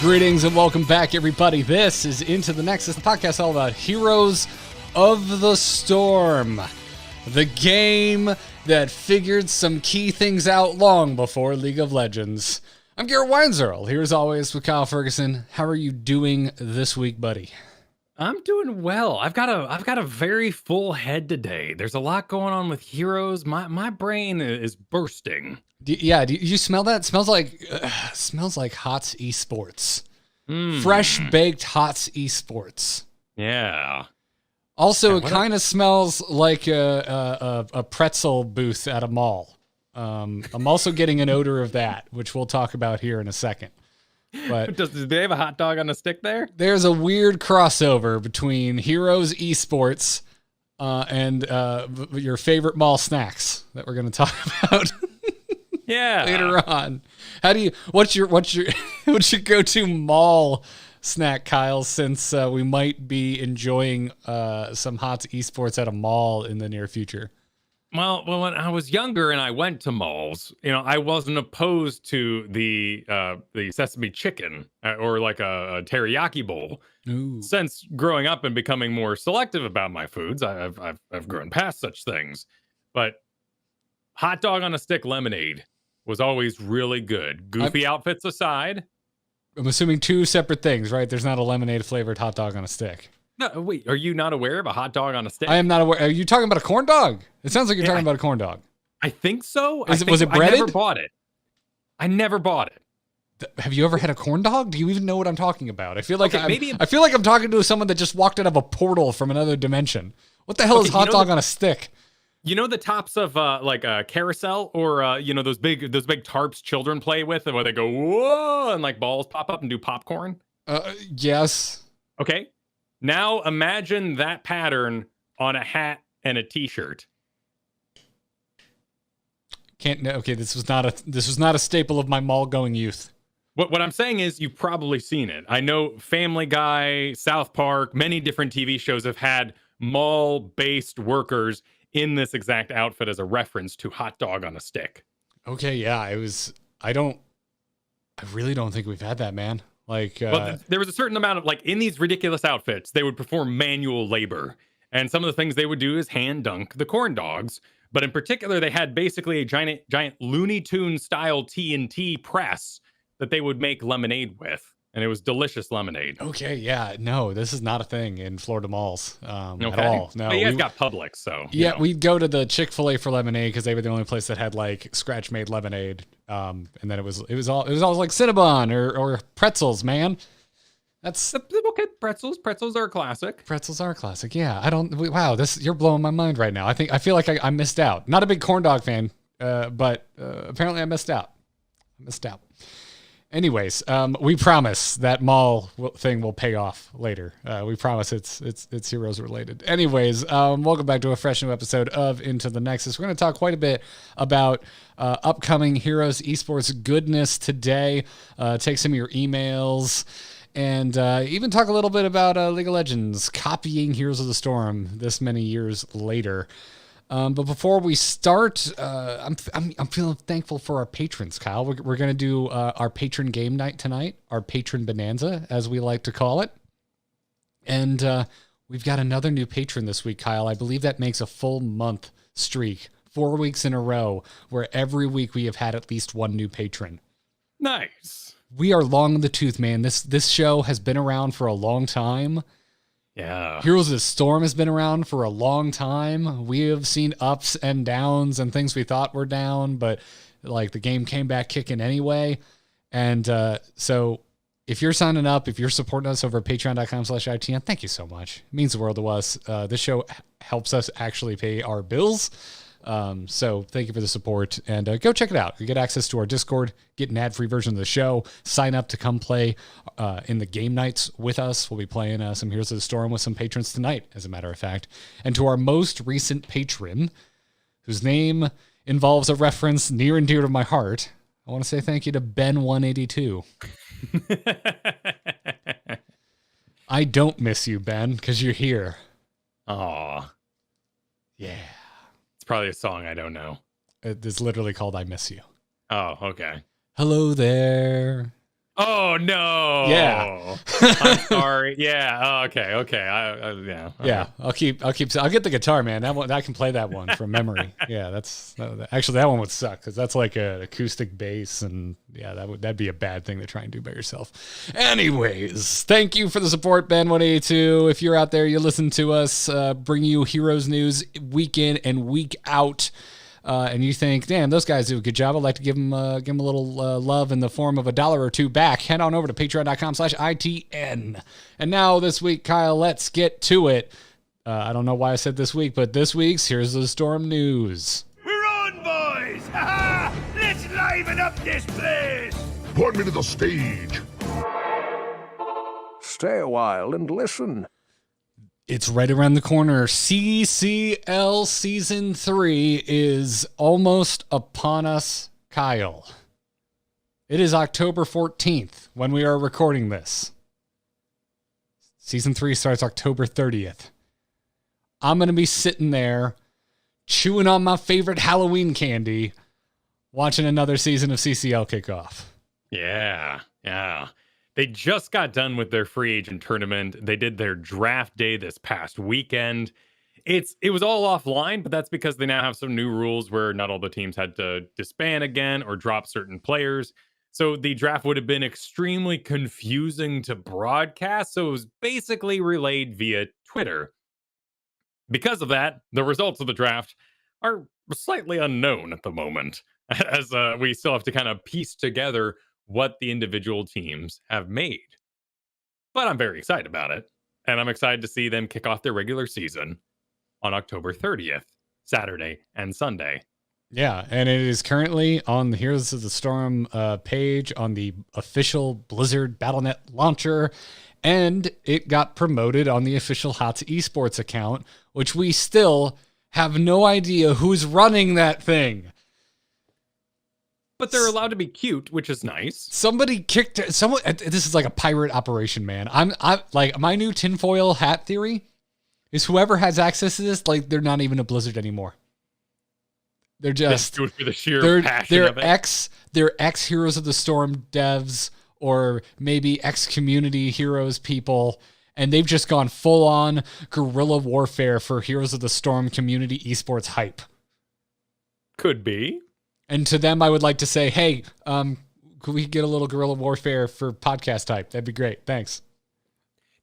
Greetings and welcome back, everybody. This is Into the Nexus, the podcast all about Heroes of the Storm, the game that figured some key things out long before League of Legends. I'm Garrett Weinzierl, here as always with Kyle Fergusson. How are you doing this week, buddy? I'm doing well. I've got a very full head today. There's a lot going on with Heroes. My brain is bursting. Do you smell that? It smells like HOTS Esports. Fresh baked HOTS Esports. Yeah. Also, it kind of smells like a pretzel booth at a mall. I'm also getting an odor of that, which we'll talk about here in a second. But do they have a hot dog on a stick there? There's a weird crossover between Heroes Esports and your favorite mall snacks that we're going to talk about. Yeah. Later on. What's your go-to mall snack, Kyle, since we might be enjoying some HOTS Esports at a mall in the near future? Well, when I was younger and I went to malls, I wasn't opposed to the sesame chicken or like a teriyaki bowl. Ooh. Since growing up and becoming more selective about my foods, I've grown past such things. But hot dog on a stick lemonade was always really good. Goofy outfits aside. I'm assuming two separate things, right? There's not a lemonade flavored hot dog on a stick. No, wait, are you not aware of a hot dog on a stick? I am not aware. Are you talking about a corn dog? It sounds like you're talking about a corn dog. I think so. Was it breaded? I never bought it. I never bought it. Have you ever had a corn dog? Do you even know what I'm talking about? I feel like I feel like I'm talking to someone that just walked out of a portal from another dimension. What the hell is hot dog on a stick? You know the tops of like a carousel or those big tarps children play with, where they go whoa and like balls pop up and do popcorn? Yes. Okay. Now imagine that pattern on a hat and a t-shirt. Okay, this was not a staple of my mall going youth. What I'm saying is you've probably seen it. I know Family Guy, South Park, many different TV shows have had mall-based workers in this exact outfit as a reference to hot dog on a stick. Okay, yeah, I really don't think we've had that, man. Well, there was a certain amount of, like, in these ridiculous outfits, they would perform manual labor. And some of the things they would do is hand dunk the corn dogs. But in particular, they had basically a giant Looney Tunes style TNT press that they would make lemonade with. And it was delicious lemonade. Okay, yeah, no, this is not a thing in Florida malls at all. No, but you guys got Publix, so. Yeah, we'd go to the Chick-fil-A for lemonade because they were the only place that had like scratch-made lemonade. And then it was all like Cinnabon or pretzels, man. That's okay. Pretzels are a classic. Pretzels are a classic. Yeah, wow, you're blowing my mind right now. I feel like I missed out. Not a big corn dog fan, but apparently I missed out. Anyways, we promise that mall thing will pay off later. We promise it's Heroes related. Anyways, welcome back to a fresh new episode of Into the Nexus. We're going to talk quite a bit about upcoming Heroes Esports goodness today. Take some of your emails and even talk a little bit about League of Legends copying Heroes of the Storm this many years later. But before we start, I'm feeling thankful for our patrons, Kyle. We're going to do our patron game night tonight, our patron bonanza, as we like to call it. And we've got another new patron this week, Kyle. I believe that makes a full month streak, 4 weeks in a row, where every week we have had at least one new patron. Nice. We are long in the tooth, man. This show has been around for a long time. Yeah. Heroes of the Storm has been around for a long time. We have seen ups and downs and things we thought were down, but like the game came back kicking anyway. And so if you're signing up, if you're supporting us over at patreon.com/ITN, thank you so much. It means the world to us. This show helps us actually pay our bills. So thank you for the support and go check it out. You get access to our Discord, get an ad-free version of the show, sign up to come play in the game nights with us. We'll be playing some Heroes of the Storm with some patrons tonight, as a matter of fact. And to our most recent patron, whose name involves a reference near and dear to my heart, I want to say thank you to Ben182. I don't miss you, Ben, because you're here. Aw. Yeah. It's probably a song I don't know. It's literally called I Miss You. Oh, okay. Hello there. Oh no! Yeah. I'm sorry. Yeah. Oh, okay. Yeah. Yeah, I'll get the guitar, man. That one, I can play that one from memory. Yeah, actually that one would suck because that's like an acoustic bass, and yeah, that'd be a bad thing to try and do by yourself. Anyways, thank you for the support, Ben182. If you're out there, you listen to us bring you Heroes news week in and week out. And you think, damn, those guys do a good job. I'd like to give them a little love in the form of $1 or $2 back. Head on over to patreon.com/ITN. And now this week, Kyle, let's get to it. I don't know why I said this week, but this week's Here's the Storm news. We're on, boys! Ha ha! Let's liven up this place! Point me to the stage. Stay a while and listen. It's right around the corner. CCL Season 3 is almost upon us, Kyle. It is October 14th when we are recording this. Season 3 starts October 30th. I'm going to be sitting there chewing on my favorite Halloween candy, watching another season of CCL kick off. Yeah. They just got done with their free agent tournament. They did their draft day this past weekend. It was all offline, but that's because they now have some new rules where not all the teams had to disband again or drop certain players. So the draft would have been extremely confusing to broadcast. So it was basically relayed via Twitter. Because of that, the results of the draft are slightly unknown at the moment, as we still have to kind of piece together what the individual teams have made. But I'm very excited about it. And I'm excited to see them kick off their regular season on October 30th, Saturday and Sunday. Yeah, and it is currently on the Heroes of the Storm page on the official Blizzard Battle.net launcher, and it got promoted on the official HOTS Esports account, which we still have no idea who's running that thing. But they're allowed to be cute, which is nice. Somebody kicked someone. This is like a pirate operation, man. I'm like, my new tinfoil hat theory is whoever has access to this, like, they're not even a Blizzard anymore. They're just do it for the sheer passion of it. They're ex Heroes of the Storm devs, or maybe ex Community Heroes people, and they've just gone full on guerrilla warfare for Heroes of the Storm community esports hype. Could be. And to them, I would like to say, hey, could we get a little guerrilla warfare for podcast type? That'd be great. Thanks.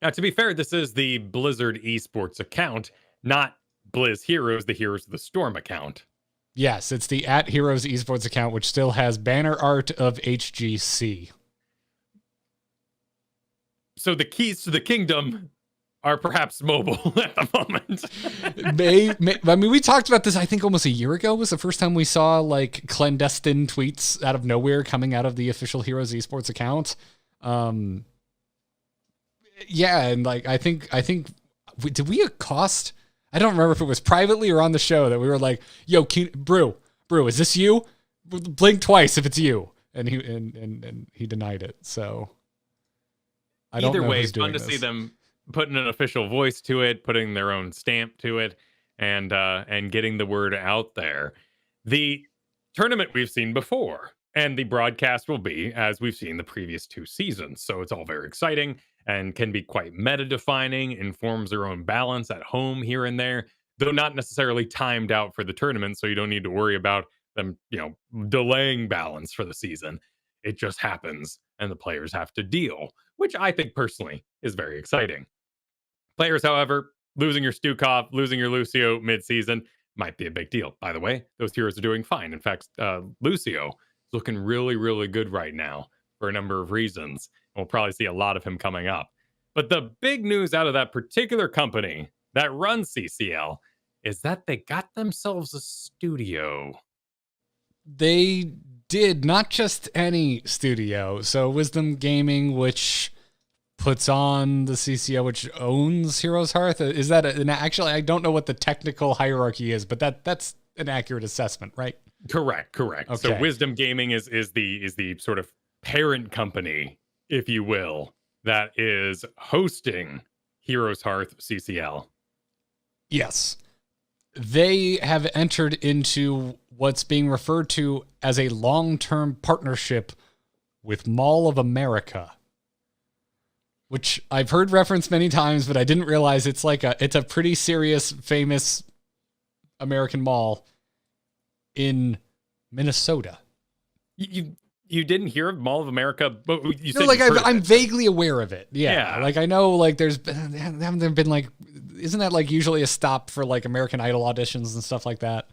Now, to be fair, this is the Blizzard Esports account, not Blizz Heroes, the Heroes of the Storm account. Yes, it's the @Heroes Esports account, which still has banner art of HGC. So the keys to the kingdom are perhaps mobile at the moment. I mean, we talked about this, I think, almost a year ago was the first time we saw like clandestine tweets out of nowhere coming out of the official Heroes Esports account. Yeah, and like I think did we accost? I don't remember if it was privately or on the show that we were like, "Yo, Brew, is this you? Blink twice if it's you." And he denied it. So I don't know. Either way, who's doing fun to this. see them putting an official voice to it, putting their own stamp to it, and getting the word out there. The tournament we've seen before, and the broadcast will be as we've seen the previous 2 seasons. So it's all very exciting and can be quite meta-defining, informs their own balance at home here and there, though not necessarily timed out for the tournament, so you don't need to worry about them, delaying balance for the season. It just happens, and the players have to deal, which I think personally is very exciting. Players, however, losing your Stukov, losing your Lucio mid-season might be a big deal. By the way, those heroes are doing fine. In fact, Lucio is looking really, really good right now for a number of reasons. We'll probably see a lot of him coming up. But the big news out of that particular company that runs CCL is that they got themselves a studio. They did, not just any studio. So Wisdom Gaming, which puts on the CCL, which owns HeroesHearth. Is that actually, I don't know what the technical hierarchy is, but that's an accurate assessment, right? Correct. Okay. So Wisdom Gaming is the sort of parent company, if you will, that is hosting HeroesHearth CCL. Yes. They have entered into what's being referred to as a long-term partnership with Mall of America, which I've heard referenced many times, but I didn't realize it's a pretty serious, famous American mall in Minnesota. You didn't hear of Mall of America, but you said I'm vaguely aware of it. Yeah. Like I know like haven't there been like, isn't that like usually a stop for like American Idol auditions and stuff like that?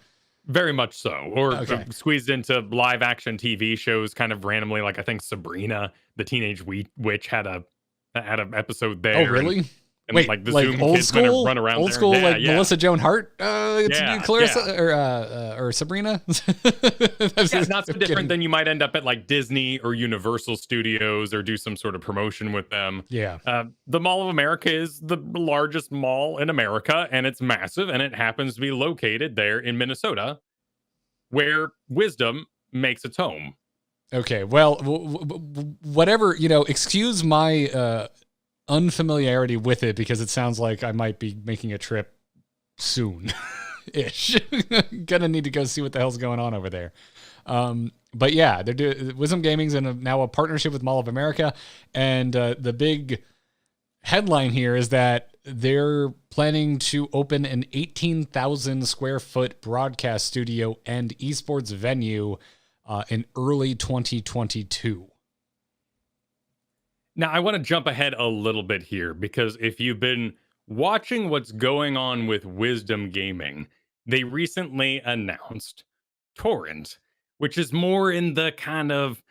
Very much so. Or squeezed into live action TV shows kind of randomly. Like I think Sabrina, the Teenage Witch had an episode there. Oh, really? And wait, like the like Zoom old kids school, run around old there. school, Yeah, like Melissa Joan Hart, Clarissa or Sabrina. It's not so different than you might end up at like Disney or Universal Studios or do some sort of promotion with them. Yeah. The Mall of America is the largest mall in America, and it's massive, and it happens to be located there in Minnesota, where Wisdom makes its home. Okay, well, whatever, excuse my unfamiliarity with it, because it sounds like I might be making a trip soon-ish. Gonna need to go see what the hell's going on over there. But yeah, Wisdom Gaming's now a partnership with Mall of America, and the big headline here is that they're planning to open an 18,000 square foot broadcast studio and esports venue in early 2022. Now, I want to jump ahead a little bit here, because if you've been watching what's going on with Wisdom Gaming, they recently announced Torrent, which is more in the kind of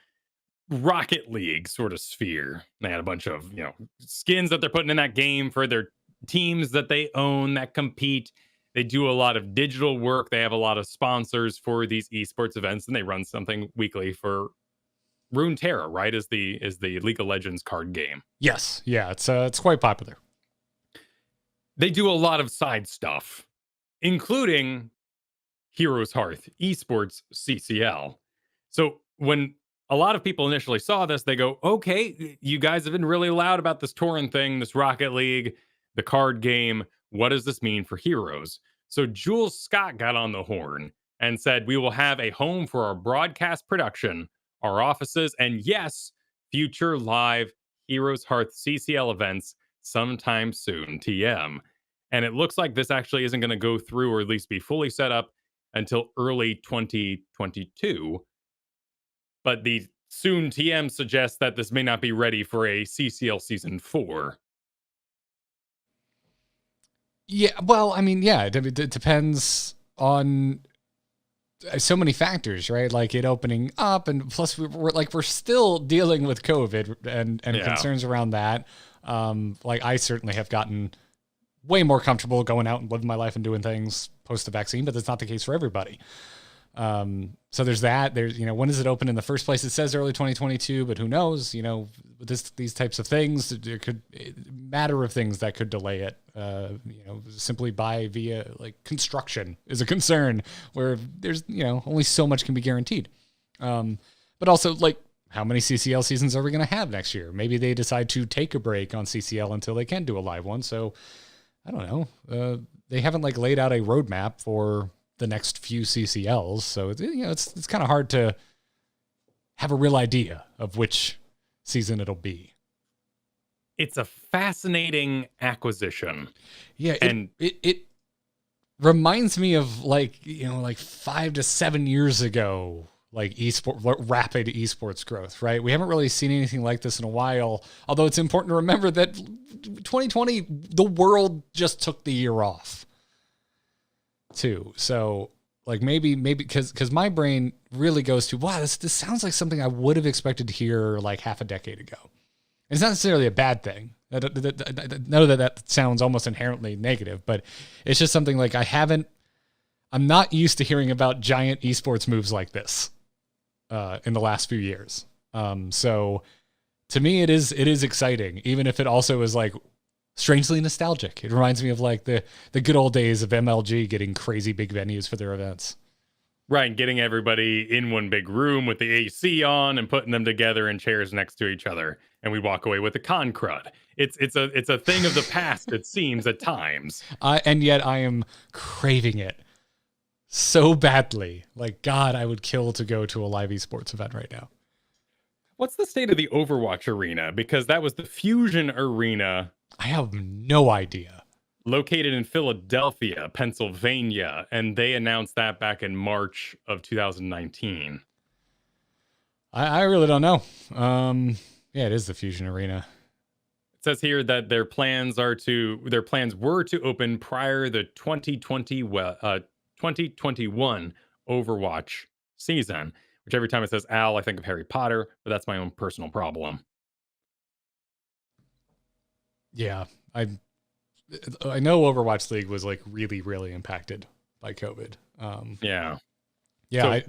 Rocket League sort of sphere. They had a bunch of, skins that they're putting in that game for their teams that they own that compete. They do a lot of digital work. They have a lot of sponsors for these esports events, and they run something weekly for Runeterra, right? Is the League of Legends card game. Yes. Yeah, it's quite popular. They do a lot of side stuff, including HeroesHearth Esports CCL. So when a lot of people initially saw this, they go, okay, you guys have been really loud about this Torrent thing, this Rocket League, the card game. What does this mean for Heroes? So Jules Scott got on the horn and said, we will have a home for our broadcast production, our offices, and yes, future live HeroesHearth CCL events sometime soon, TM. And it looks like this actually isn't going to go through, or at least be fully set up, until early 2022. But the soon TM suggests that this may not be ready for a CCL Season 4. Yeah, well, I mean, yeah, it depends on so many factors, right? Like it opening up, and plus we're still dealing with COVID and concerns around that. Like I certainly have gotten way more comfortable going out and living my life and doing things post the vaccine, but that's not the case for everybody. So there's that. There's, when does it open in the first place? It says early 2022, but who knows? These types of things, there could matter of things that could delay it. Simply via like construction is a concern where there's, only so much can be guaranteed. But also like how many CCL seasons are we going to have next year? Maybe they decide to take a break on CCL until they can do a live one. So I don't know. They haven't like laid out a roadmap for the next few CCLs. So it's kind of hard to have a real idea of which season it'll be. It's a fascinating acquisition. Yeah. It reminds me of like 5 to 7 years ago, like rapid esports growth, right? We haven't really seen anything like this in a while, although it's important to remember that 2020, the world just took the year off too. So like maybe because my brain really goes to, wow, this sounds like something I would have expected to hear like half a decade ago. It's not necessarily a bad thing. I know that sounds almost inherently negative, but it's just something like I'm not used to hearing about giant esports moves like this in the last few years. So to me, it is exciting, even if it also is like strangely nostalgic. It reminds me of like the good old days of MLG getting crazy big venues for their events. Right, getting everybody in one big room with the AC on and putting them together in chairs next to each other, and we walk away with a con crud. It's a thing of the past, it seems at times. And yet I am craving it so badly. Like, God, I would kill to go to a live esports event right now. What's the state of the Overwatch arena? Because that was the Fusion Arena. I have no idea. Located in Philadelphia, Pennsylvania, and they announced that back in March of 2019. I really don't know. Yeah, it is the Fusion Arena. It says here that their plans were to open prior the 2021 Overwatch season. Which every time it says Al, I think of Harry Potter, but that's my own personal problem. Yeah, I know Overwatch League was like really, really impacted by COVID. Yeah. So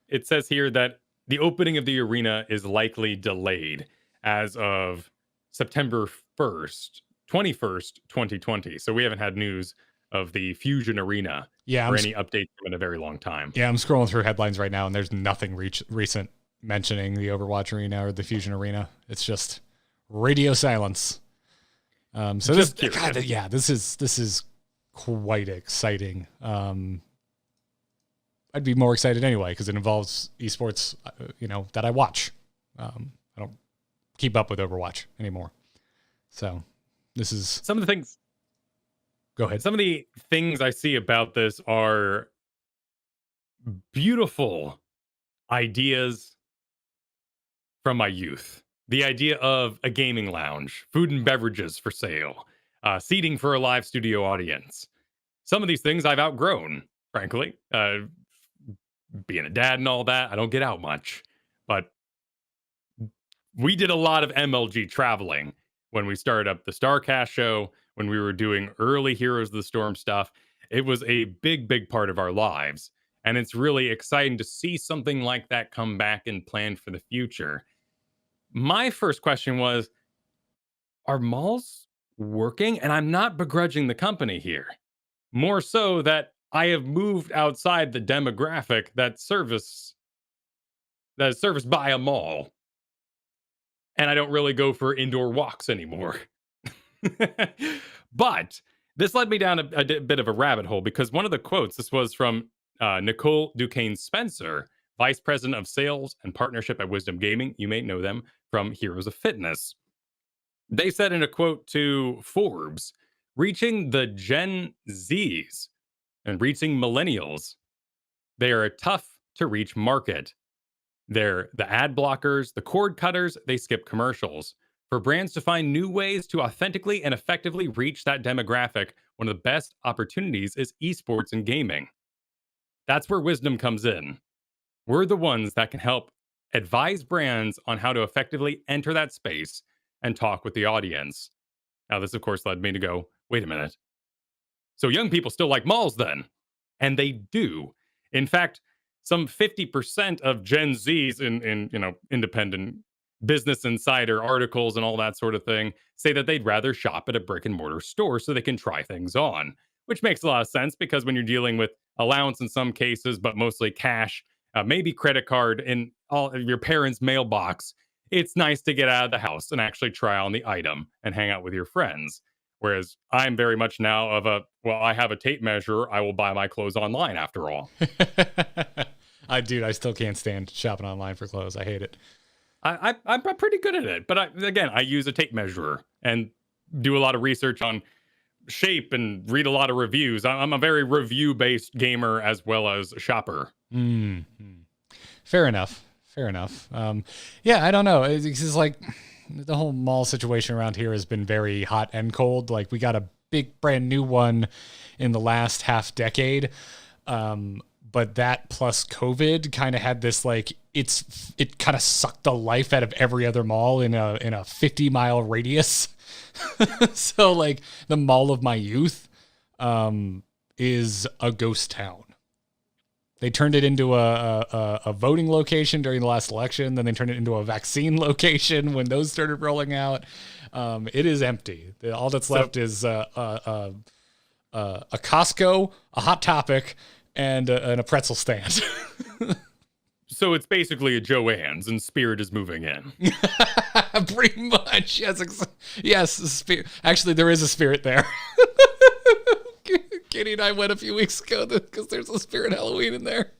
it says here that the opening of the arena is likely delayed as of September 21st, 2020. So we haven't had news of the Fusion Arena or any updates in a very long time. Yeah, I'm scrolling through headlines right now, and there's nothing recent mentioning the Overwatch Arena or the Fusion Arena. It's just radio silence. So this is quite exciting. I'd be more excited anyway because it involves esports, that I watch. I don't keep up with Overwatch anymore. So this is some of the things. Go ahead. Some of the things I see about this are beautiful ideas from my youth. The idea of a gaming lounge, food and beverages for sale, seating for a live studio audience. Some of these things I've outgrown, frankly. Being a dad and all that, I don't get out much. But we did a lot of MLG traveling when we started up the StarCast show, when we were doing early Heroes of the Storm stuff. It was a big, big part of our lives. And it's really exciting to see something like that come back and plan for the future. My first question was, are malls working? And I'm not begrudging the company here. More so that I have moved outside the demographic that is serviced by a mall. And I don't really go for indoor walks anymore. But this led me down a bit of a rabbit hole because one of the quotes, this was from Nicole Duquesne Spencer, Vice President of Sales and Partnership at Wisdom Gaming. You may know them from Heroes of Fitness. They said in a quote to Forbes, reaching the Gen Zs and reaching millennials, they are a tough to reach market. They're the ad blockers, the cord cutters, they skip commercials. For brands to find new ways to authentically and effectively reach that demographic, one of the best opportunities is esports and gaming. That's where Wisdom comes in. We're the ones that can help advise brands on how to effectively enter that space and talk with the audience. Now, this, of course, led me to go, wait a minute. So young people still like malls then? And they do. In fact, some 50% of Gen Zs in independent Business Insider articles and all that sort of thing say that they'd rather shop at a brick and mortar store so they can try things on, which makes a lot of sense because when you're dealing with allowance in some cases, but mostly cash, maybe credit card in all of your parents' mailbox, it's nice to get out of the house and actually try on the item and hang out with your friends. Whereas I'm very much now of I have a tape measure. I will buy my clothes online after all. I still can't stand shopping online for clothes. I hate it. I'm pretty good at it. But I use a tape measurer and do a lot of research on shape and read a lot of reviews. I'm a very review-based gamer as well as a shopper. Mm-hmm. Fair enough. Yeah, I don't know. It's just like the whole mall situation around here has been very hot and cold. Like we got a big brand new one in the last half decade. But that plus COVID kind of had this it kind of sucked the life out of every other mall in a 50-mile radius. So like the mall of my youth is a ghost town. They turned it into a voting location during the last election. Then they turned it into a vaccine location when those started rolling out. It is empty. All that's left is a Costco, a Hot Topic, and a pretzel stand. So it's basically a Joann's and Spirit is moving in. Pretty much. Yes. Spirit. Actually, there is a Spirit there. Katie and I went a few weeks ago because there's a Spirit Halloween in there.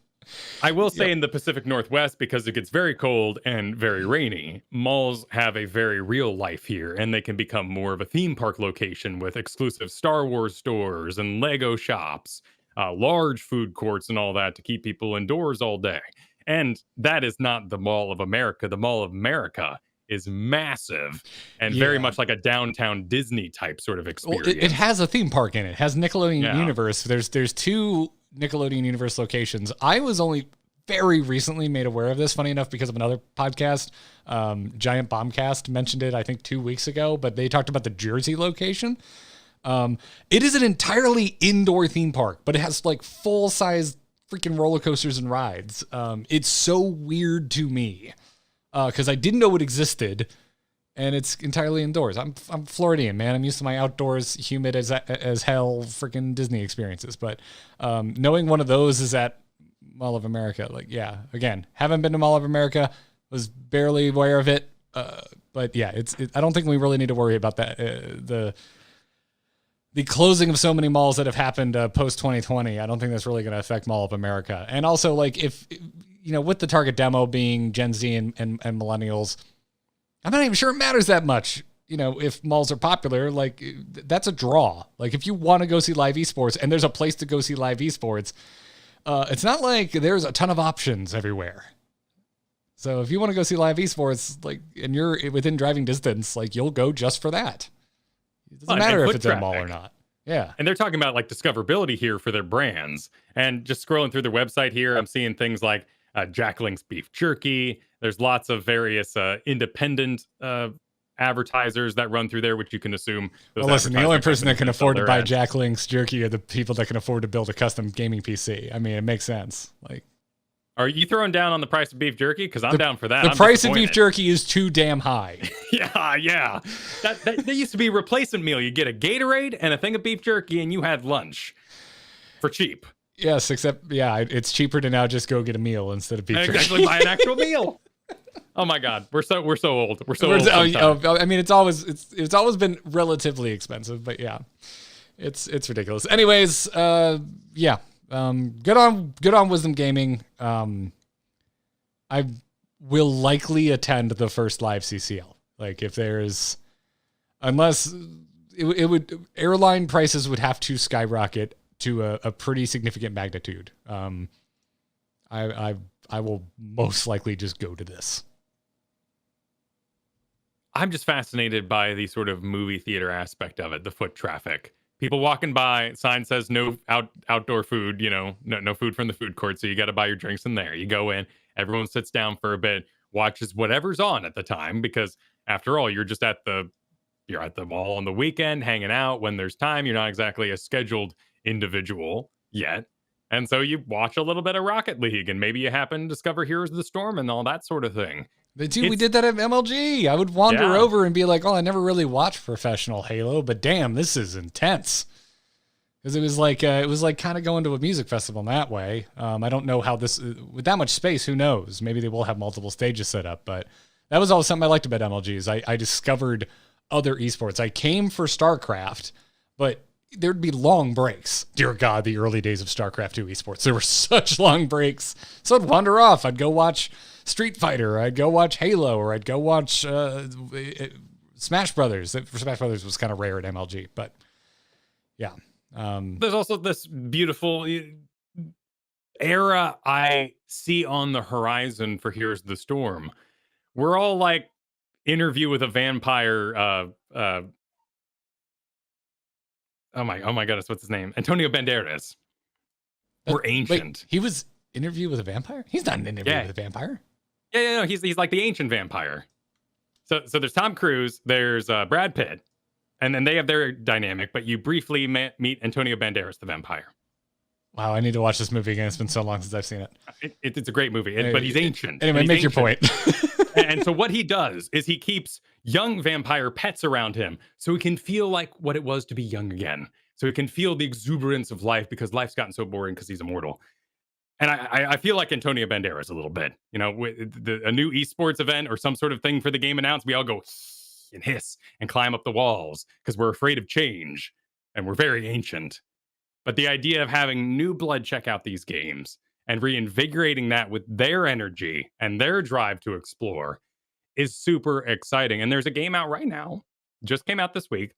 I will say in the Pacific Northwest, because it gets very cold and very rainy, malls have a very real life here, and they can become more of a theme park location with exclusive Star Wars stores and Lego shops, large food courts and all that to keep people indoors all day. And that is not the Mall of America. The Mall of America is massive and very much like a downtown Disney type sort of experience. Well, it has a theme park in it. It has Nickelodeon Yeah. Universe. There's 2 Nickelodeon Universe locations. I was only very recently made aware of this, funny enough, because of another podcast. Giant Bombcast mentioned it, I think, 2 weeks ago, but they talked about the Jersey location. It is an entirely indoor theme park, but it has like full-size freaking roller coasters and rides. It's so weird to me because I didn't know it existed, and it's entirely indoors. I'm Floridian, man. I'm used to my outdoors, humid as hell, freaking Disney experiences. But knowing one of those is at Mall of America, like, yeah, again, haven't been to Mall of America, was barely aware of it. But yeah, I don't think we really need to worry about that. The closing of so many malls that have happened post 2020, I don't think that's really going to affect Mall of America. And also, like, if with the target demo being Gen Z and millennials, I'm not even sure it matters that much. If malls are popular, like, that's a draw. Like, if you want to go see live esports and there's a place to go see live esports, it's not like there's a ton of options everywhere. So if you want to go see live esports, like, and you're within driving distance, like, you'll go just for that. It doesn't matter if it's in a mall or not. Yeah. And they're talking about like discoverability here for their brands. And just scrolling through their website here, I'm seeing things like Jack Link's beef jerky. There's lots of various independent advertisers that run through there, which you can assume. Well, listen, the only person that can afford to buy Jack Link's jerky are the people that can afford to build a custom gaming PC. I mean, it makes sense. Like, are you throwing down on the price of beef jerky? Because I'm down for that. The price of beef jerky is too damn high. Yeah. That used to be a replacement meal. You get a Gatorade and a thing of beef jerky, and you had lunch for cheap. Yes, except it's cheaper to now just go get a meal instead of beef jerky. Actually, buy an actual meal. Oh my God, we're so old. We're so old. I mean, it's always been relatively expensive, but yeah, it's ridiculous. Anyways, yeah. Good on Wisdom Gaming. I will likely attend the first live CCL. Like, if there's, unless it would, airline prices would have to skyrocket to a pretty significant magnitude. I will most likely just go to this. I'm just fascinated by the sort of movie theater aspect of it, the foot traffic. People walking by, sign says no outdoor food, no food from the food court. So you got to buy your drinks in there. You go in, everyone sits down for a bit, watches whatever's on at the time, because after all, you're at the mall on the weekend, hanging out when there's time. You're not exactly a scheduled individual yet. And so you watch a little bit of Rocket League, and maybe you happen to discover Heroes of the Storm and all that sort of thing. We did that at MLG. I would wander over and be like, oh, I never really watched professional Halo, but damn, this is intense. Because it was like kind of going to a music festival in that way. I don't know how this, with that much space, who knows? Maybe they will have multiple stages set up, but that was always something I liked about MLG is I discovered other esports. I came for StarCraft, but there'd be long breaks. Dear God, the early days of StarCraft 2 esports. There were such long breaks. So I'd wander off. I'd go watch Street Fighter, I'd go watch Halo, or I'd go watch Smash Brothers. Smash Brothers was kind of rare at MLG, but yeah. There's also this beautiful era I see on the horizon for Heroes of the Storm. We're all like Interview with a Vampire. Oh my goodness, what's his name? Antonio Banderas. We're ancient. Wait, he was Interview with a Vampire? He's not an Interview with a Vampire. Yeah, no, he's like the ancient vampire. So there's Tom Cruise, there's Brad Pitt, and then they have their dynamic, but you briefly meet Antonio Banderas, the vampire. Wow, I need to watch this movie again. It's been so long since I've seen it. It's a great movie, but he's ancient. Anyway, make your point. And so what he does is he keeps young vampire pets around him so he can feel like what it was to be young again. So he can feel the exuberance of life because life's gotten so boring because he's immortal. And I feel like Antonio Banderas a little bit. With a new esports event or some sort of thing for the game announced, we all go and hiss and climb up the walls because we're afraid of change and we're very ancient. But the idea of having new blood check out these games and reinvigorating that with their energy and their drive to explore is super exciting. And there's a game out right now, just came out this week,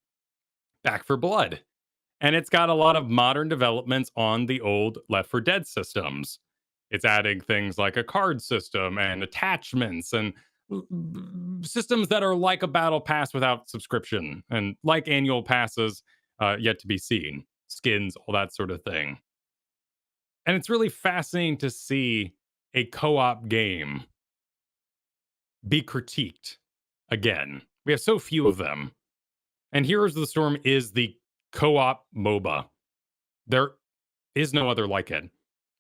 Back for Blood. And it's got a lot of modern developments on the old Left 4 Dead systems. It's adding things like a card system and attachments and systems that are like a battle pass without subscription and like annual passes yet to be seen, skins, all that sort of thing. And it's really fascinating to see a co-op game be critiqued again. We have so few of them. And Heroes of the Storm is the co-op MOBA. There is no other like it.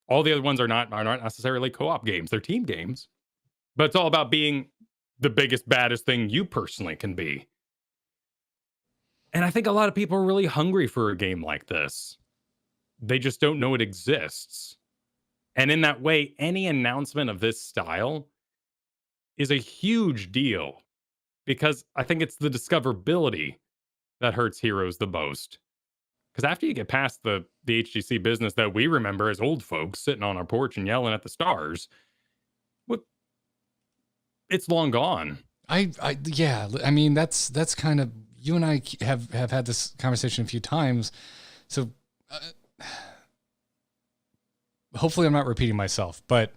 All the other ones are not necessarily co-op games. They're team games. But it's all about being the biggest, baddest thing you personally can be. And I think a lot of people are really hungry for a game like this. They just don't know it exists. And in that way, any announcement of this style is a huge deal because I think it's the discoverability that hurts Heroes the most. Because after you get past the HGC business that we remember as old folks sitting on our porch and yelling at the stars, it's long gone. Yeah. I mean, that's kind of, you and I have had this conversation a few times. So hopefully I'm not repeating myself, but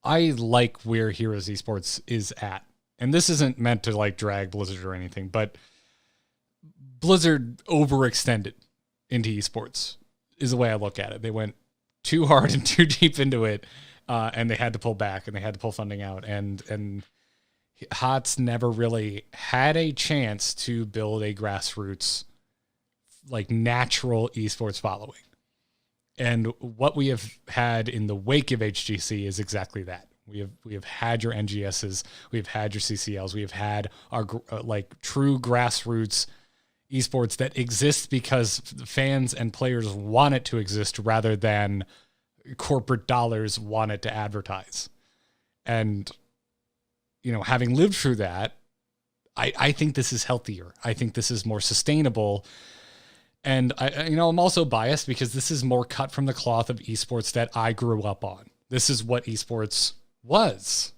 I like where Heroes Esports is at. And this isn't meant to like drag Blizzard or anything, but Blizzard overextended into esports is the way I look at it. They went too hard and too deep into it, and they had to pull back and they had to pull funding out. And HOTS never really had a chance to build a grassroots, like natural esports following. And what we have had in the wake of HGC is exactly that. We have had your NGSs, we've had your CCLs, we have had our like true grassroots esports that exists because fans and players want it to exist rather than corporate dollars want it to advertise. And, you know, having lived through that, I think this is healthier. I think this is more sustainable. And I'm also biased because this is more cut from the cloth of esports that I grew up on. This is what esports was.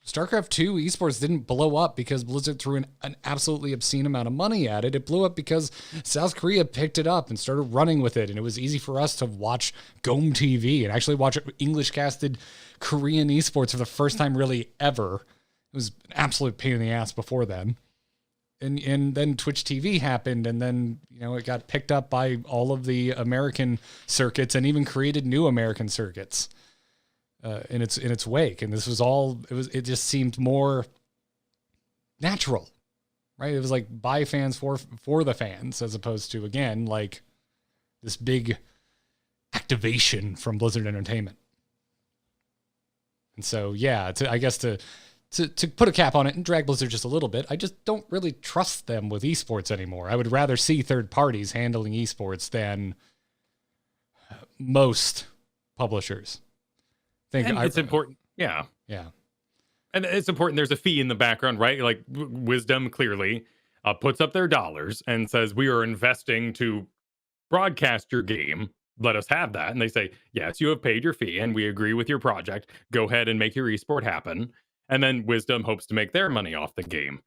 StarCraft 2 esports didn't blow up because Blizzard threw an absolutely obscene amount of money at it. It blew up because South Korea picked it up and started running with it. And it was easy for us to watch GOM TV and actually watch English casted Korean esports for the first time really ever. It was an absolute pain in the ass before then. And then Twitch TV happened, and then, you know, it got picked up by all of the American circuits and even created new American circuits in its wake. And this was all, it just seemed more natural, right? It was like by fans for the fans, as opposed to, again, like this big activation from Blizzard Entertainment. And so, yeah, I guess to put a cap on it and drag Blizzard just a little bit, I just don't really trust them with esports anymore. I would rather see third parties handling esports than most publishers. It's important. Yeah. Yeah. And it's important. There's a fee in the background, right? Like Wisdom clearly puts up their dollars and says, we are investing to broadcast your game. Let us have that. And they say, yes, you have paid your fee and we agree with your project. Go ahead and make your esport happen. And then Wisdom hopes to make their money off the game.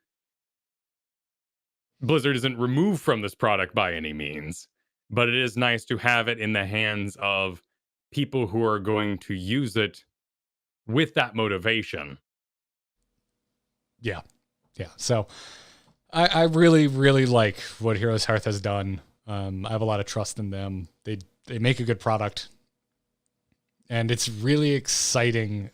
Blizzard isn't removed from this product by any means, but it is nice to have it in the hands of people who are going to use it with that motivation. Yeah. Yeah. So I really, really like what HeroesHearth has done. I have a lot of trust in them. They make a good product. And it's really exciting.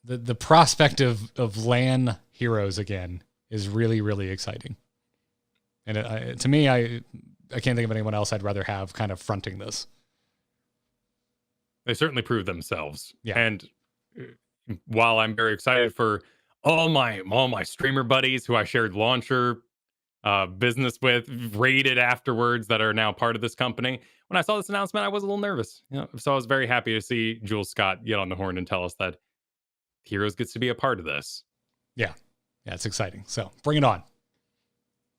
The prospect of LAN Heroes again is really, really exciting. And to me, I can't think of anyone else I'd rather have kind of fronting this. They certainly proved themselves. Yeah. And while I'm very excited for all my streamer buddies who I shared launcher business with, rated afterwards, that are now part of this company, when I saw this announcement, I was a little nervous. So I was very happy to see Jules Scott get on the horn and tell us that Heroes gets to be a part of this. Yeah. Yeah, it's exciting. So bring it on.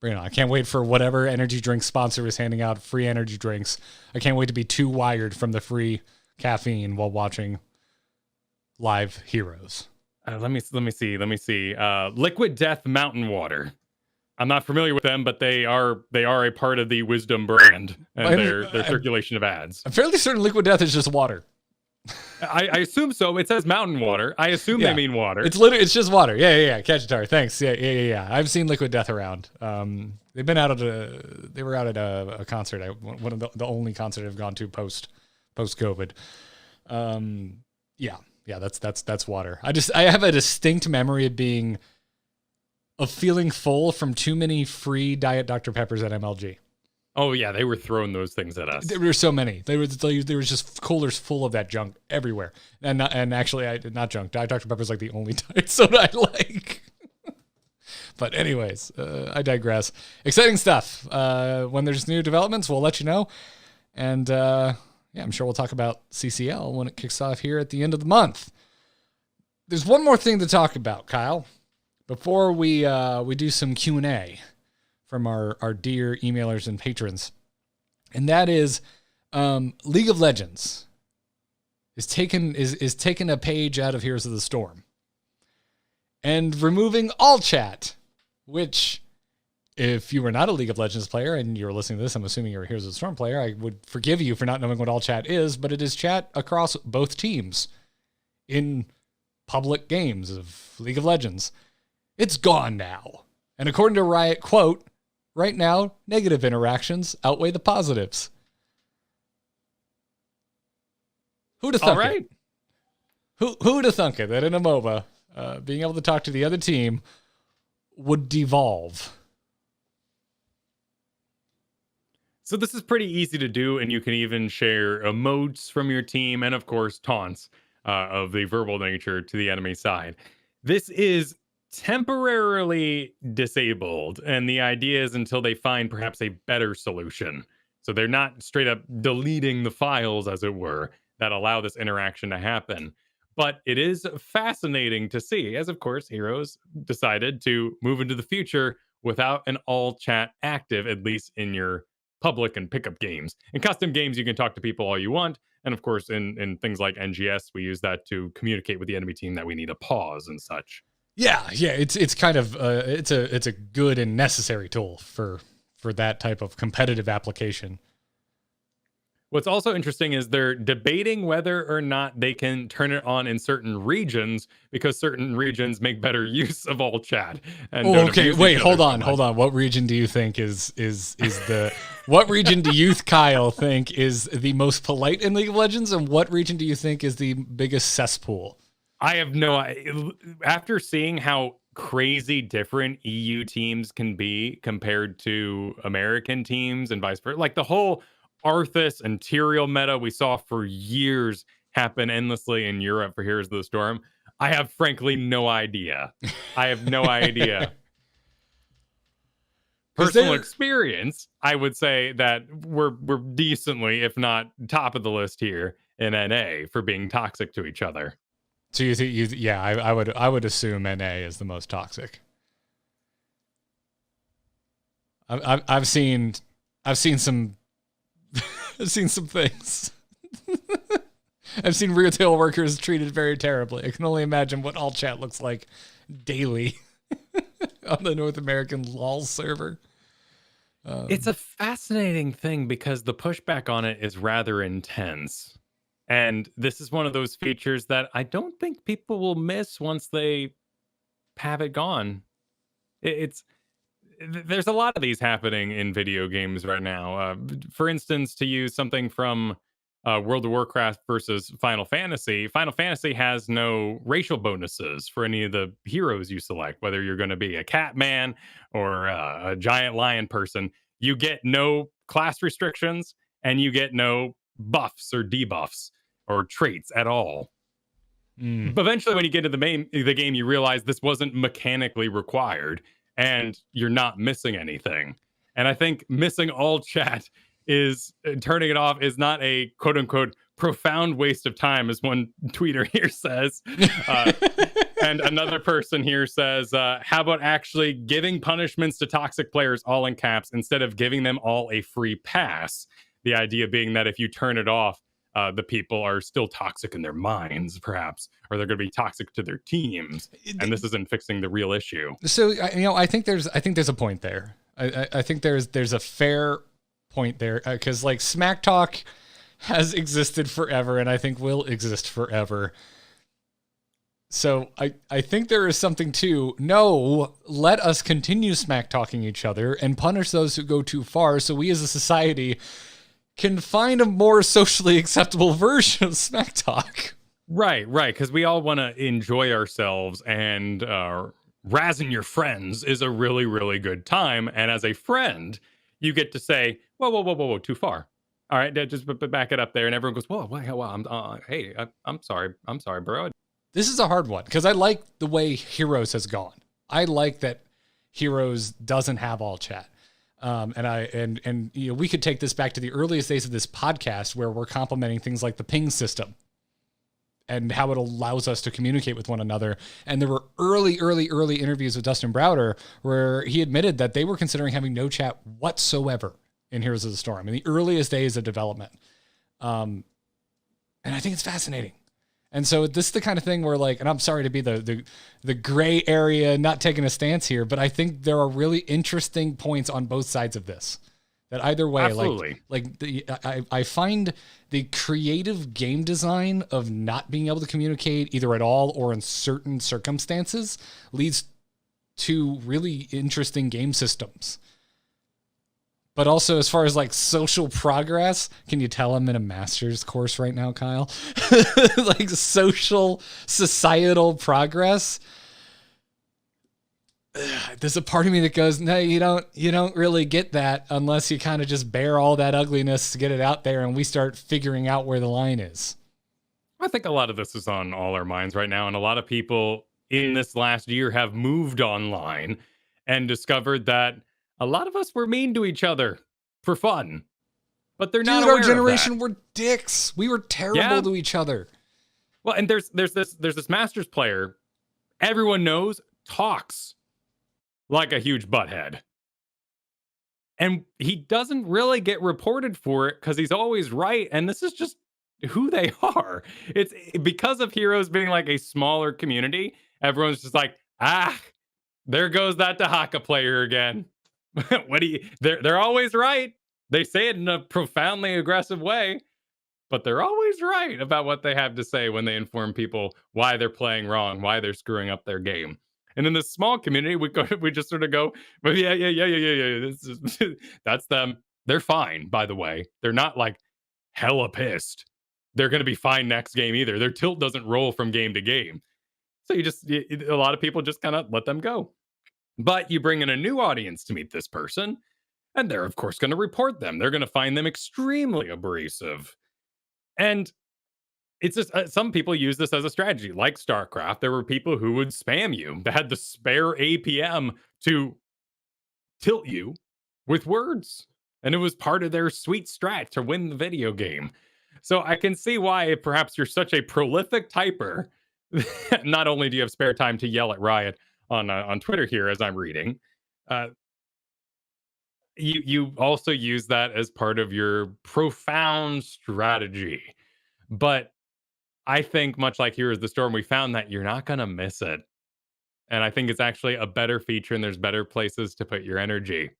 Bring it on. I can't wait for whatever energy drink sponsor is handing out free energy drinks. I can't wait to be too wired from the free caffeine while watching live Heroes. Let me see. Liquid Death Mountain Water. I'm not familiar with them, but they are a part of the Wisdom brand and their circulation of ads. I'm fairly certain Liquid Death is just water. I assume so. It says mountain water. I assume they mean water. It's just water. Yeah. Cacciatore. Thanks. Yeah. I've seen Liquid Death around. They were out at a concert. One of the only concert I've gone to post COVID. Yeah. That's water. I have a distinct memory of feeling full from too many free Diet Dr. Peppers at MLG. Oh yeah, they were throwing those things at us. There were so many. There was just coolers full of that junk everywhere. And actually, not junk. Diet Dr. Pepper is like the only diet soda I like. But anyways, I digress. Exciting stuff. When there's new developments, we'll let you know. And I'm sure we'll talk about CCL when it kicks off here at the end of the month. There's one more thing to talk about, Kyle, before we do some Q&A. From our dear emailers and patrons. And that is League of Legends is taking a page out of Heroes of the Storm and removing all chat, which if you were not a League of Legends player and you're listening to this, I'm assuming you're a Heroes of the Storm player, I would forgive you for not knowing what all chat is, but it is chat across both teams in public games of League of Legends. It's gone now. And according to Riot, quote, right now, negative interactions outweigh the positives. Who'd have thunk it? Who'd have thunk it that in a MOBA, being able to talk to the other team would devolve? So this is pretty easy to do, and you can even share emotes from your team and, of course, taunts of the verbal nature to the enemy side. This is temporarily disabled, and the idea is until they find perhaps a better solution. So they're not straight up deleting the files, as it were, that allow this interaction to happen. But it is fascinating to see, as of course Heroes decided to move into the future without an all chat active, at least in your public and pickup games. In custom games, you can talk to people all you want, and of course in things like NGS, we use that to communicate with the enemy team that we need a pause and such. Yeah, it's kind of it's a good and necessary tool for that type of competitive application. What's also interesting is they're debating whether or not they can turn it on in certain regions because certain regions make better use of all chat. And okay, wait, hold on. What region do you think is the what region do you, Kyle, think is the most polite in League of Legends, and what region do you think is the biggest cesspool? I have no idea. After seeing how crazy different EU teams can be compared to American teams and vice versa, like the whole Arthas and Tyrael meta we saw for years happen endlessly in Europe for Heroes of the Storm, I have frankly no idea. Personal experience, I would say that we're decently, if not top of the list here in NA for being toxic to each other. So you think I would assume NA is the most toxic. I've seen some I've seen some things. I've seen retail workers treated very terribly. I can only imagine what all chat looks like daily on the North American LOL server. It's a fascinating thing because the pushback on it is rather intense. And this is one of those features that I don't think people will miss once they have it gone. There's a lot of these happening in video games right now. For instance, to use something from World of Warcraft versus Final Fantasy has no racial bonuses for any of the heroes you select, whether you're going to be a cat man or a giant lion person. You get no class restrictions and you get no buffs or debuffs or traits at all. But eventually when you get into the game, you realize this wasn't mechanically required and you're not missing anything. And I think missing all chat is turning it off is not a quote unquote profound waste of time, as one tweeter here says. And another person here says, how about actually giving punishments to toxic players, all in caps, instead of giving them all a free pass? The idea being that if you turn it off, the people are still toxic in their minds, perhaps, or they're going to be toxic to their teams, and this isn't fixing the real issue. So I think there's a point there. I think there's a fair point there, because like smack talk has existed forever, and I think will exist forever. So I think there is something to, no, let us continue smack talking each other and punish those who go too far, so we as a society can find a more socially acceptable version of smack talk. Right, because we all want to enjoy ourselves, and razzing your friends is a really, really good time. And as a friend, you get to say, whoa, too far. All right, just back it up there, and everyone goes, whoa, I'm sorry, bro. This is a hard one, because I like the way Heroes has gone. I like that Heroes doesn't have all chat. And we could take this back to the earliest days of this podcast, where we're complimenting things like the ping system and how it allows us to communicate with one another. And there were early interviews with Dustin Browder where he admitted that they were considering having no chat whatsoever in Heroes of the Storm in the earliest days of development. And I think it's fascinating. And so this is the kind of thing where, like, and I'm sorry to be the gray area, not taking a stance here, but I think there are really interesting points on both sides of this. That either way, absolutely. I find the creative game design of not being able to communicate either at all or in certain circumstances leads to really interesting game systems. But also, as far as like social progress, can you tell I'm in a master's course right now, Kyle? Like social, societal progress. There's a part of me that goes, no, you don't really get that unless you kind of just bear all that ugliness to get it out there, and we start figuring out where the line is. I think a lot of this is on all our minds right now, and a lot of people in this last year have moved online and discovered that a lot of us were mean to each other for fun, but they're not aware our generation of that. were dicks. We were terrible to each other. Well, and there's this Masters player everyone knows talks like a huge butthead, and he doesn't really get reported for it because he's always right. And this is just who they are. It's because of Heroes being like a smaller community. Everyone's just like, there goes that Dahaka player again. They're always right. They say it in a profoundly aggressive way, but they're always right about what they have to say when they inform people why they're playing wrong, why they're screwing up their game. And in this small community, we just sort of go, well, yeah. That's them. They're fine, by the way. They're not like hella pissed. They're going to be fine next game either. Their tilt doesn't roll from game to game. So a lot of people just kind of let them go. But you bring in a new audience to meet this person, and they're, of course, going to report them. They're going to find them extremely abrasive. And it's just some people use this as a strategy. Like StarCraft, there were people who would spam you that had the spare APM to tilt you with words. And it was part of their sweet strat to win the video game. So I can see why perhaps you're such a prolific typer. Not only do you have spare time to yell at Riot on Twitter here as I'm reading, you also use that as part of your profound strategy. But I think, much like Heroes of the Storm, we found that you're not going to miss it. And I think it's actually a better feature, and there's better places to put your energy.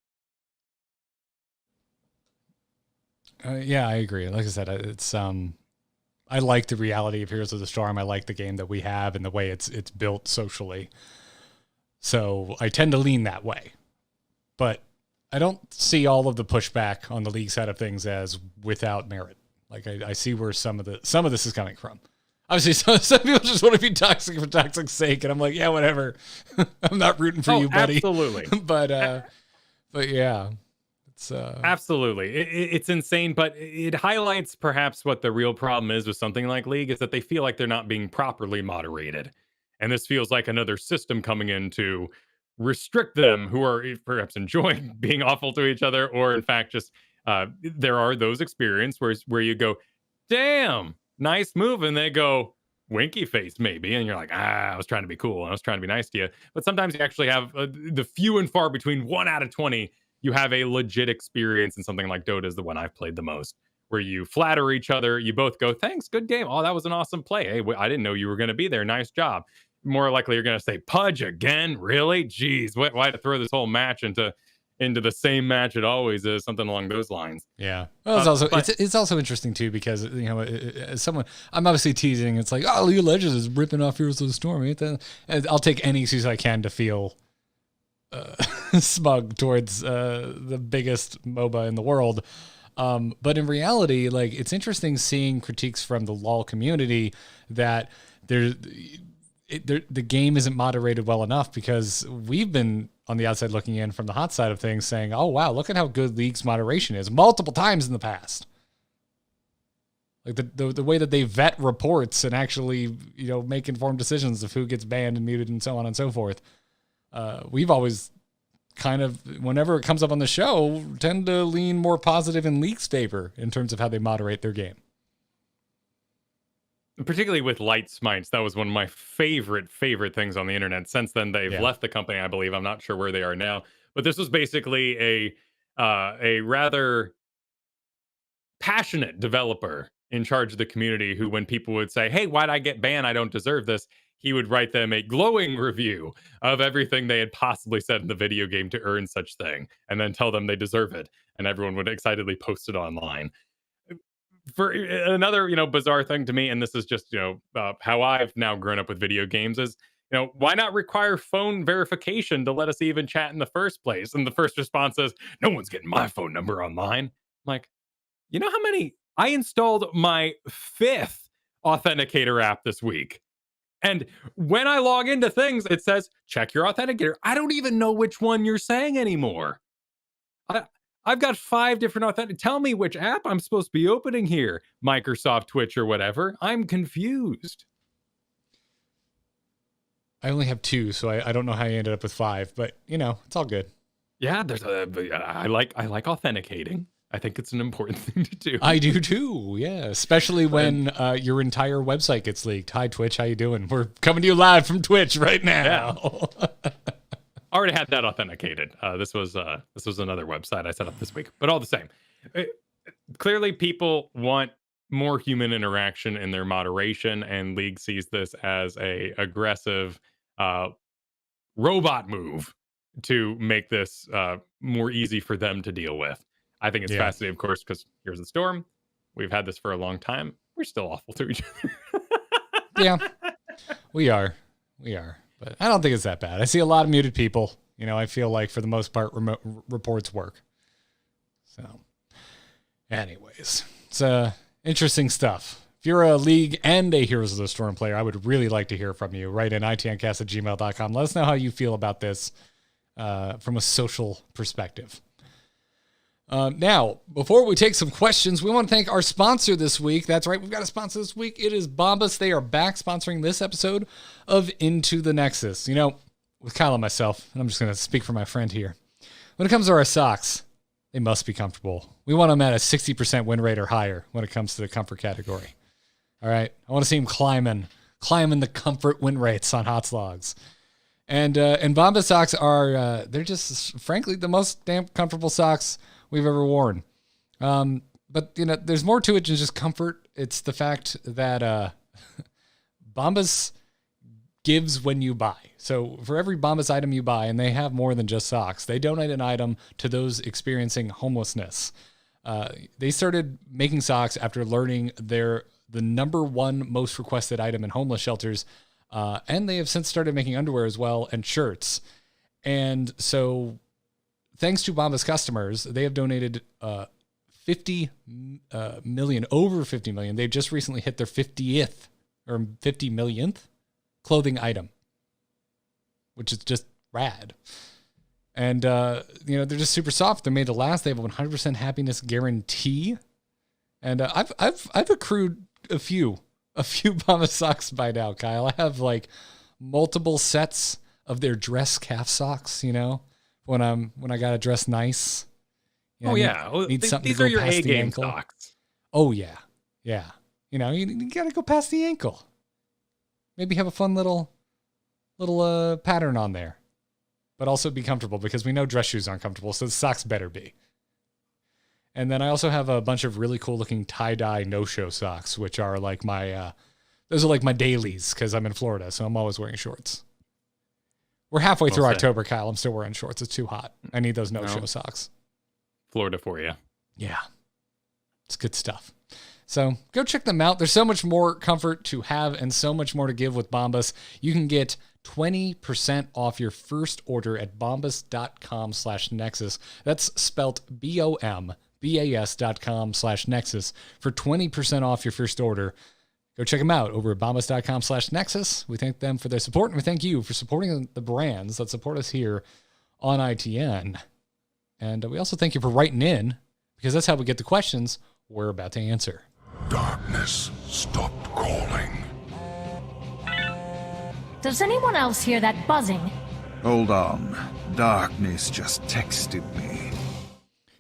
Yeah, I agree. Like I said, it's I like the reality of Heroes of the Storm. I like the game that we have and the way it's built socially. So I tend to lean that way. But I don't see all of the pushback on the league side of things as without merit. Like I see where some of this is coming from. Obviously, some people just want to be toxic for toxic's sake, and I'm like, yeah, whatever. I'm not rooting for you, buddy. Absolutely. but yeah, it's absolutely, it's insane. But it highlights perhaps what the real problem is with something like League is that they feel like they're not being properly moderated, and this feels like another system coming in to restrict them, who are perhaps enjoying being awful to each other, or in fact just there are those experiences where you go, damn, nice move, and they go winky face maybe, and you're like, I was trying to be cool, I was trying to be nice to you. But sometimes you actually have the few and far between 1 out of 20 you have a legit experience, and something like Dota is the one I've played the most, where you flatter each other. You both go, thanks, good game. Oh, that was an awesome play. Hey, I didn't know you were going to be there. Nice job. More likely you're going to say, Pudge again? Really? Jeez, why to throw this whole match into the same match it always is, something along those lines. Yeah. Well, it's also interesting too, because, you know, as someone, I'm obviously teasing. It's like, oh, League of Legends is ripping off Heroes of the Storm. Right? And I'll take any excuse I can to feel smug towards the biggest MOBA in the world. But in reality, like, it's interesting seeing critiques from the LoL community that the game isn't moderated well enough, because we've been on the outside looking in from the hot side of things saying, oh, wow, look at how good League's moderation is multiple times in the past. Like the way that they vet reports and actually, you know, make informed decisions of who gets banned and muted and so on and so forth. We've always kind of, whenever it comes up on the show, tend to lean more positive in League's favor in terms of how they moderate their game. Particularly with Light Smites, that was one of my favorite things on the internet. Since then, they've left the company, I believe. I'm not sure where they are now. But this was basically a rather passionate developer in charge of the community who, when people would say, hey, why'd I get banned? I don't deserve this. He would write them a glowing review of everything they had possibly said in the video game to earn such thing, and then tell them they deserve it. And everyone would excitedly post it online. For another, you know, bizarre thing to me, and this is just, you know, how I've now grown up with video games, is, you know, why not require phone verification to let us even chat in the first place? And the first response is, no one's getting my phone number online. I'm like, you know how many? I installed my 5th authenticator app this week. And when I log into things, it says, check your authenticator. I don't even know which one you're saying anymore. I've got 5 different authentic. Tell me which app I'm supposed to be opening here. Microsoft, Twitch, or whatever. I'm confused. I only have 2, so I don't know how you ended up with 5, but, you know, it's all good. Yeah, I like authenticating. I think it's an important thing to do. I do too, yeah. Especially when your entire website gets leaked. Hi, Twitch, how you doing? We're coming to you live from Twitch right now. Yeah. Already had that authenticated. This was another website I set up this week, but all the same, clearly people want more human interaction in their moderation, and League sees this as a aggressive robot move to make this more easy for them to deal with. I think it's fascinating, of course, because Heroes of the Storm, we've had this for a long time. We're still awful to each other. Yeah, we are. But I don't think it's that bad. I see a lot of muted people. You know, I feel like for the most part, remote reports work. So, anyways, it's interesting stuff. If you're a League and a Heroes of the Storm player, I would really like to hear from you. Write in itncast@gmail.com. Let us know how you feel about this from a social perspective. Now, before we take some questions, we want to thank our sponsor this week. That's right, we've got a sponsor this week. It is Bombas. They are back sponsoring this episode of Into the Nexus. You know, with Kyle and myself, and I'm just going to speak for my friend here. When it comes to our socks, they must be comfortable. We want them at a 60% win rate or higher when it comes to the comfort category. All right, I want to see them climbing the comfort win rates on hot slogs. And Bombas socks are, they're just, frankly, the most damn comfortable socks we've ever worn. But, you know, there's more to it than just comfort. It's the fact that Bombas gives when you buy. So for every Bombas item you buy, and they have more than just socks, they donate an item to those experiencing homelessness. They started making socks after learning they're the number 1 most requested item in homeless shelters. And they have since started making underwear as well, and shirts. And so thanks to Bombas customers, they have donated 50 million, over 50 million. They've just recently hit their 50th or 50 millionth clothing item, which is just rad. And, you know, they're just super soft. They're made to last. They have a 100% happiness guarantee. And I've accrued a few Bombas socks by now, Kyle. I have like multiple sets of their dress calf socks, you know, when I got to dress nice. You know, need something these to go are your past A the game ankle. socks. Oh yeah. Yeah. You know, you got to go past the ankle. Maybe have a fun little pattern on there, but also be comfortable, because we know dress shoes aren't comfortable. So the socks better be. And then I also have a bunch of really cool looking tie-dye no-show socks, which are like those are like my dailies because I'm in Florida, so I'm always wearing shorts. We're halfway through October, Kyle. I'm still wearing shorts. It's too hot. I need those no-show socks. Florida for you. Yeah. It's good stuff. So go check them out. There's so much more comfort to have and so much more to give with Bombas. You can get 20% off your first order at bombas.com/Nexus. That's spelt BOMBAS.com/Nexus for 20% off your first order. Go check them out over at bombas.com/Nexus. We thank them for their support, and we thank you for supporting the brands that support us here on ITN. And we also thank you for writing in, because that's how we get the questions we're about to answer. Darkness stopped calling. Does anyone else hear that buzzing? Hold on. Darkness just texted me.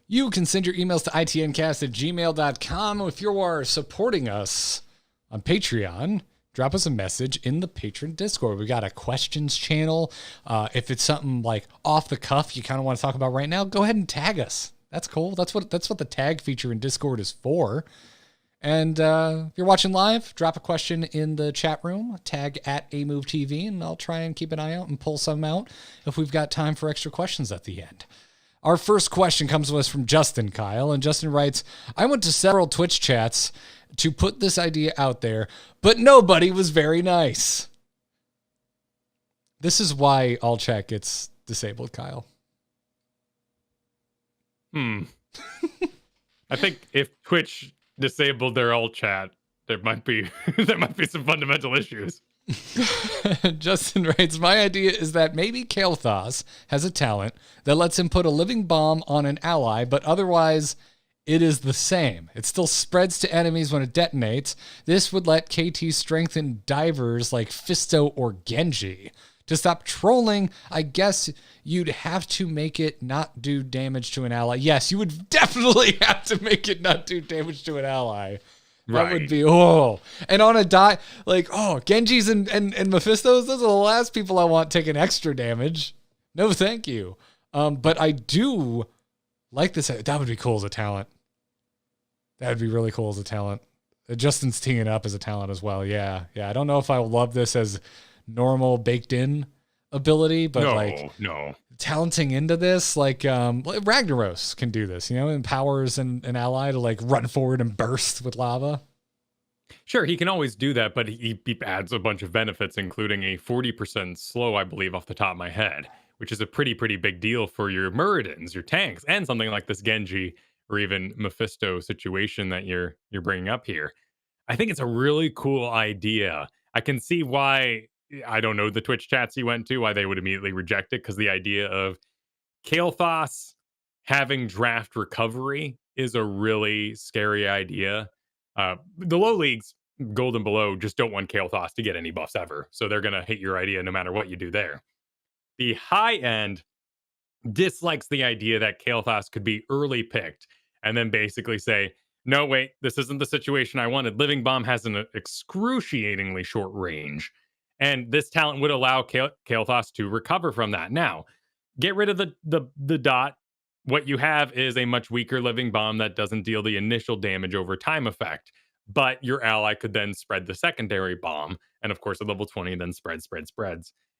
You can send your emails to itncast@gmail.com. If you are supporting us on Patreon, drop us a message in the patron Discord. We got a questions channel. If it's something like off the cuff you kind of want to talk about right now, go ahead and tag us. That's cool. That's what the tag feature in Discord is for. And if you're watching live, drop a question in the chat room, tag @AMoveTV, and I'll try and keep an eye out and pull some out if we've got time for extra questions at the end. Our first question comes to us from Justin, Kyle, and Justin writes, I went to several Twitch chats to put this idea out there, but nobody was very nice. This is why all chat gets disabled, Kyle. I think if Twitch disabled their all chat, there might be some fundamental issues. Justin writes, my idea is that maybe Kael'thas has a talent that lets him put a living bomb on an ally, but otherwise it is the same. It still spreads to enemies when it detonates. This would let KT strengthen divers like Fisto or Genji. To stop trolling, I guess you'd have to make it not do damage to an ally. Yes, you would definitely have to make it not do damage to an ally. That would be, and on a Genjis and Mephistos, those are the last people I want taking extra damage. No, thank you. But I do like this. That would be cool as a talent. That would be really cool as a talent. Justin's teeing it up as a talent as well. Yeah. I don't know if I love this as normal baked in ability, but no. Talenting into this, like Ragnaros can do this, empowers an ally to like run forward and burst with lava. Sure, he can always do that, but he adds a bunch of benefits, including a 40% slow, I believe, off the top of my head, which is a pretty big deal for your Muradins, your tanks, and something like this Genji or even Mephisto situation that you're bringing up here. I think it's a really cool idea. I can see why, I don't know the Twitch chats he went to, why they would immediately reject it, because the idea of Kael'thas having draft recovery is a really scary idea. The low leagues, gold and below, just don't want Kael'thas to get any buffs ever, so they're going to hate your idea no matter what you do there. The high end dislikes the idea that Kael'thas could be early picked and then basically say, no, wait, this isn't the situation I wanted. Living Bomb has an excruciatingly short range, and this talent would allow Kael'thas to recover from that. Now, get rid of the dot. What you have is a much weaker Living Bomb that doesn't deal the initial damage over time effect, but your ally could then spread the secondary bomb, and of course at level 20 then spreads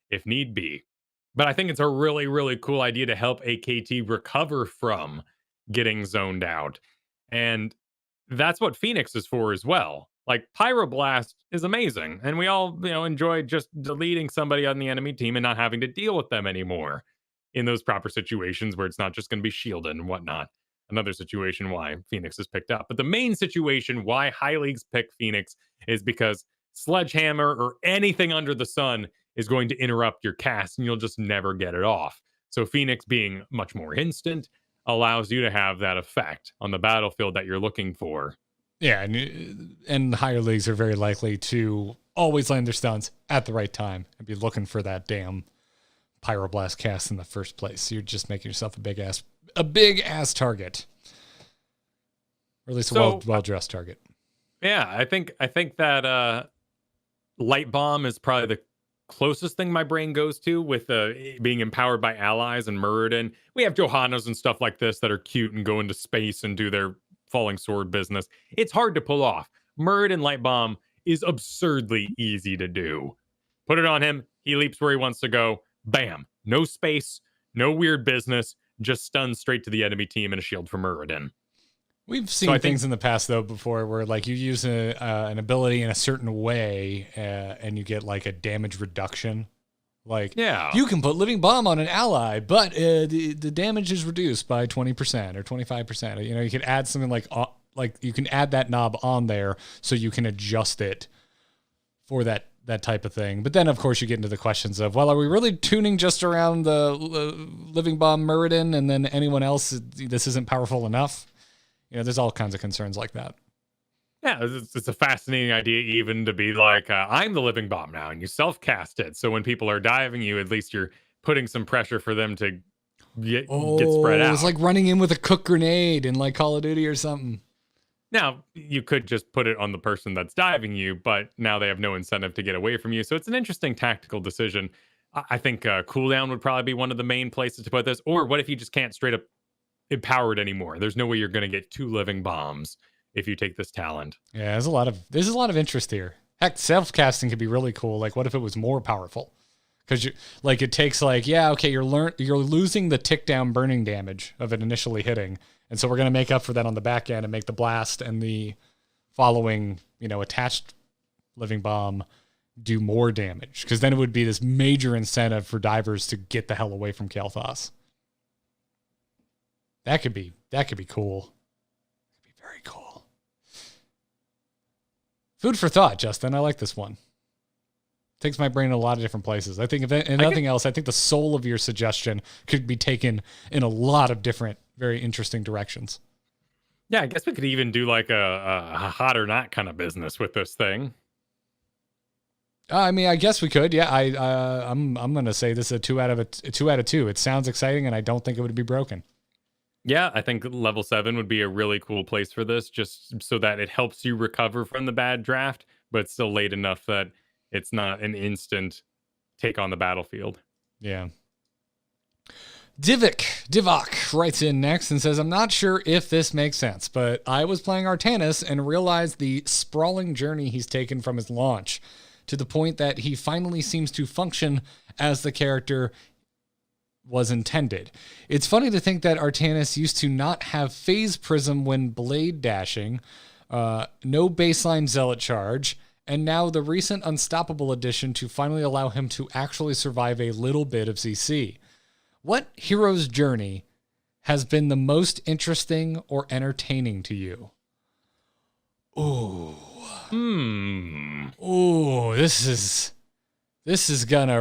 if need be. But I think it's a really cool idea to help AKT recover from getting zoned out, and that's what Phoenix is for as well. Like, Pyroblast is amazing, and we all enjoy just deleting somebody on the enemy team and not having to deal with them anymore in those proper situations where it's not just going to be shielded and whatnot. Another situation why Phoenix is picked up. But the main situation why high leagues pick Phoenix is because Sledgehammer or anything under the sun is going to interrupt your cast and you'll just never get it off. So Phoenix, being much more instant, allows you to have that effect on the battlefield that you're looking for. Yeah, and higher leagues are very likely to always land their stuns at the right time and be looking for that damn Pyroblast cast in the first place. You're just making yourself a big ass target, or at least a well dressed target. Yeah, I think that Light Bomb is probably closest thing my brain goes to with being empowered by allies and Muradin. We have Johannas and stuff like this that are cute and go into space and do their falling sword business. It's hard to pull off. Muradin Light Bomb is absurdly easy to do. Put it on him. He leaps where he wants to go. Bam. No space. No weird business. Just stuns straight to the enemy team and a shield for Muradin. We've seen things in the past, though, before where like you use an ability in a certain way and you get like a damage reduction. Like, you can put Living Bomb on an ally, but the damage is reduced by 20% or 25%. You know, you can add something like you can add that knob on there so you can adjust it for that type of thing. But then, of course, you get into the questions of, well, are we really tuning just around the Living Bomb Muradin and then anyone else, this isn't powerful enough? You know, there's all kinds of concerns like that. Yeah, it's a fascinating idea even to be like, I'm the Living Bomb now, and you self-cast it. So when people are diving you, at least you're putting some pressure for them to get spread out. It's like running in with a cook grenade in like Call of Duty or something. Now, you could just put it on the person that's diving you, but now they have no incentive to get away from you. So it's an interesting tactical decision. I think cooldown would probably be one of the main places to put this. Or what if you just can't straight up empower it anymore? There's no way you're going to get 2 Living Bombs if you take this talent. Yeah, there's a lot of interest here. Heck, self-casting could be really cool. Like, what if it was more powerful? Because it takes you're losing the tick down burning damage of it initially hitting, and so we're gonna make up for that on the back end and make the blast and the following attached Living Bomb do more damage. Because then it would be this major incentive for divers to get the hell away from Kael'thas. That could be cool. It'd be very cool. Food for thought, Justin. I like this one. Takes my brain in a lot of different places. I think if nothing else, I think the soul of your suggestion could be taken in a lot of different, very interesting directions. Yeah, I guess we could even do like a hot or not kind of business with this thing. I mean, I guess we could. Yeah, I'm gonna say this is a 2 out of 2. It sounds exciting, and I don't think it would be broken. Yeah, I think level 7 would be a really cool place for this, just so that it helps you recover from the bad draft, but it's still late enough that it's not an instant take on the battlefield. Yeah. Divok writes in next and says, I'm not sure if this makes sense, but I was playing Artanis and realized the sprawling journey he's taken from his launch to the point that he finally seems to function as the character was intended. It's funny to think that Artanis used to not have phase prism when blade dashing, no baseline zealot charge, and now the recent Unstoppable edition to finally allow him to actually survive a little bit of CC. What hero's journey has been the most interesting or entertaining to you? Ooh. Ooh, this is gonna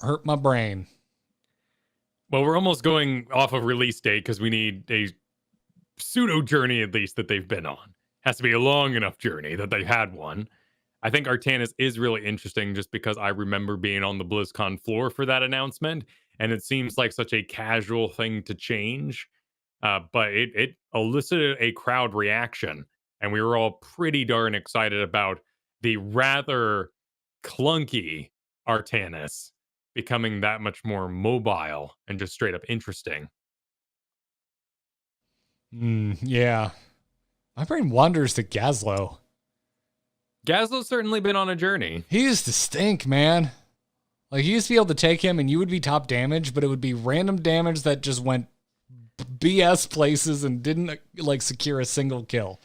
hurt my brain. Well, we're almost going off of release date because we need a pseudo journey at least that they've been on. Has to be a long enough journey that they've had one. I think Artanis is really interesting just because I remember being on the BlizzCon floor for that announcement, and it seems like such a casual thing to change. But it elicited a crowd reaction, and we were all pretty darn excited about the rather clunky Artanis becoming that much more mobile and just straight up interesting. Yeah. My brain wanders to Gazlo. Gazlo's certainly been on a journey. He used to stink, man. Like, you used to be able to take him and you would be top damage, but it would be random damage that just went BS places and didn't, secure a single kill.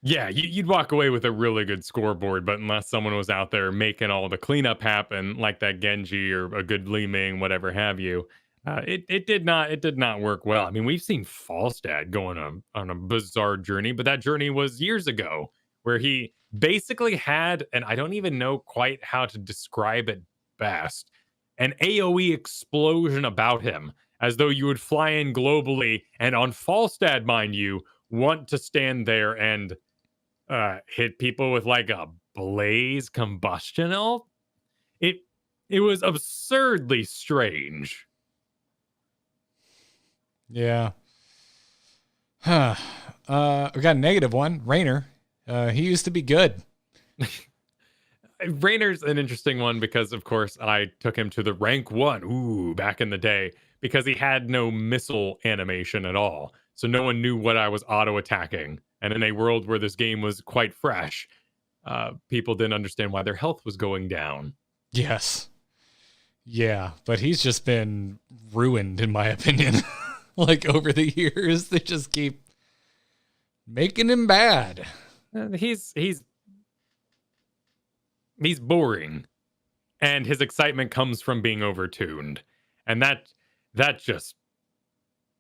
Yeah, you'd walk away with a really good scoreboard, but unless someone was out there making all the cleanup happen, like that Genji or a good Li Ming, whatever have you, it did not work well. I mean, we've seen Falstad going on a bizarre journey, but that journey was years ago, where he basically had, and I don't even know quite how to describe it best, an AoE explosion about him, as though you would fly in globally, and on Falstad, mind you, want to stand there and hit people with like a blaze combustion ult. It was absurdly strange. Yeah. We got a negative one. Raynor. He used to be good. Raynor's an interesting one because, of course, I took him to the rank 1, back in the day, because he had no missile animation at all. So no one knew what I was auto-attacking. And in a world where this game was quite fresh, people didn't understand why their health was going down. Yes. Yeah, but he's just been ruined, in my opinion. Like, over the years, they just keep making him bad. He's boring, and his excitement comes from being overtuned, and that's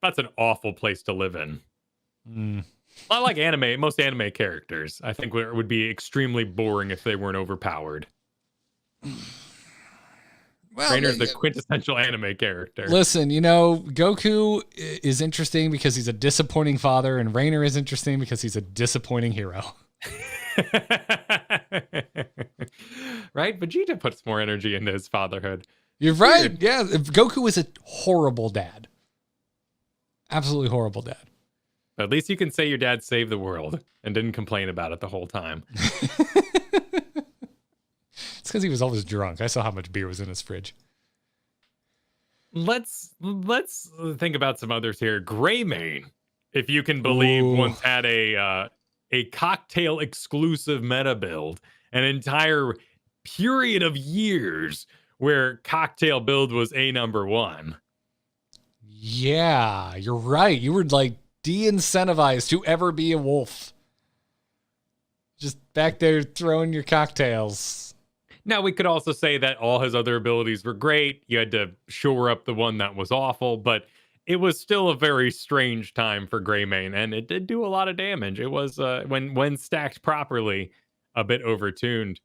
an awful place to live in. I like most anime characters. I think it would be extremely boring if they weren't overpowered. Well, Rainer's the quintessential anime character. Listen, Goku is interesting because he's a disappointing father, and Rainer is interesting because he's a disappointing hero. Right? Vegeta puts more energy into his fatherhood. You're right. Yeah, Goku is a horrible dad. Absolutely horrible dad. But at least you can say your dad saved the world and didn't complain about it the whole time. It's because he was always drunk. I saw how much beer was in his fridge. Let's think about some others here. Greymane, if you can believe, once had a cocktail exclusive meta build, an entire period of years where cocktail build was number 1. Yeah, you're right. You were like de-incentivized to ever be a wolf. Just back there throwing your cocktails. Now, we could also say that all his other abilities were great. You had to shore up the one that was awful, but it was still a very strange time for Greymane, and it did do a lot of damage. It was, when stacked properly, a bit overtuned.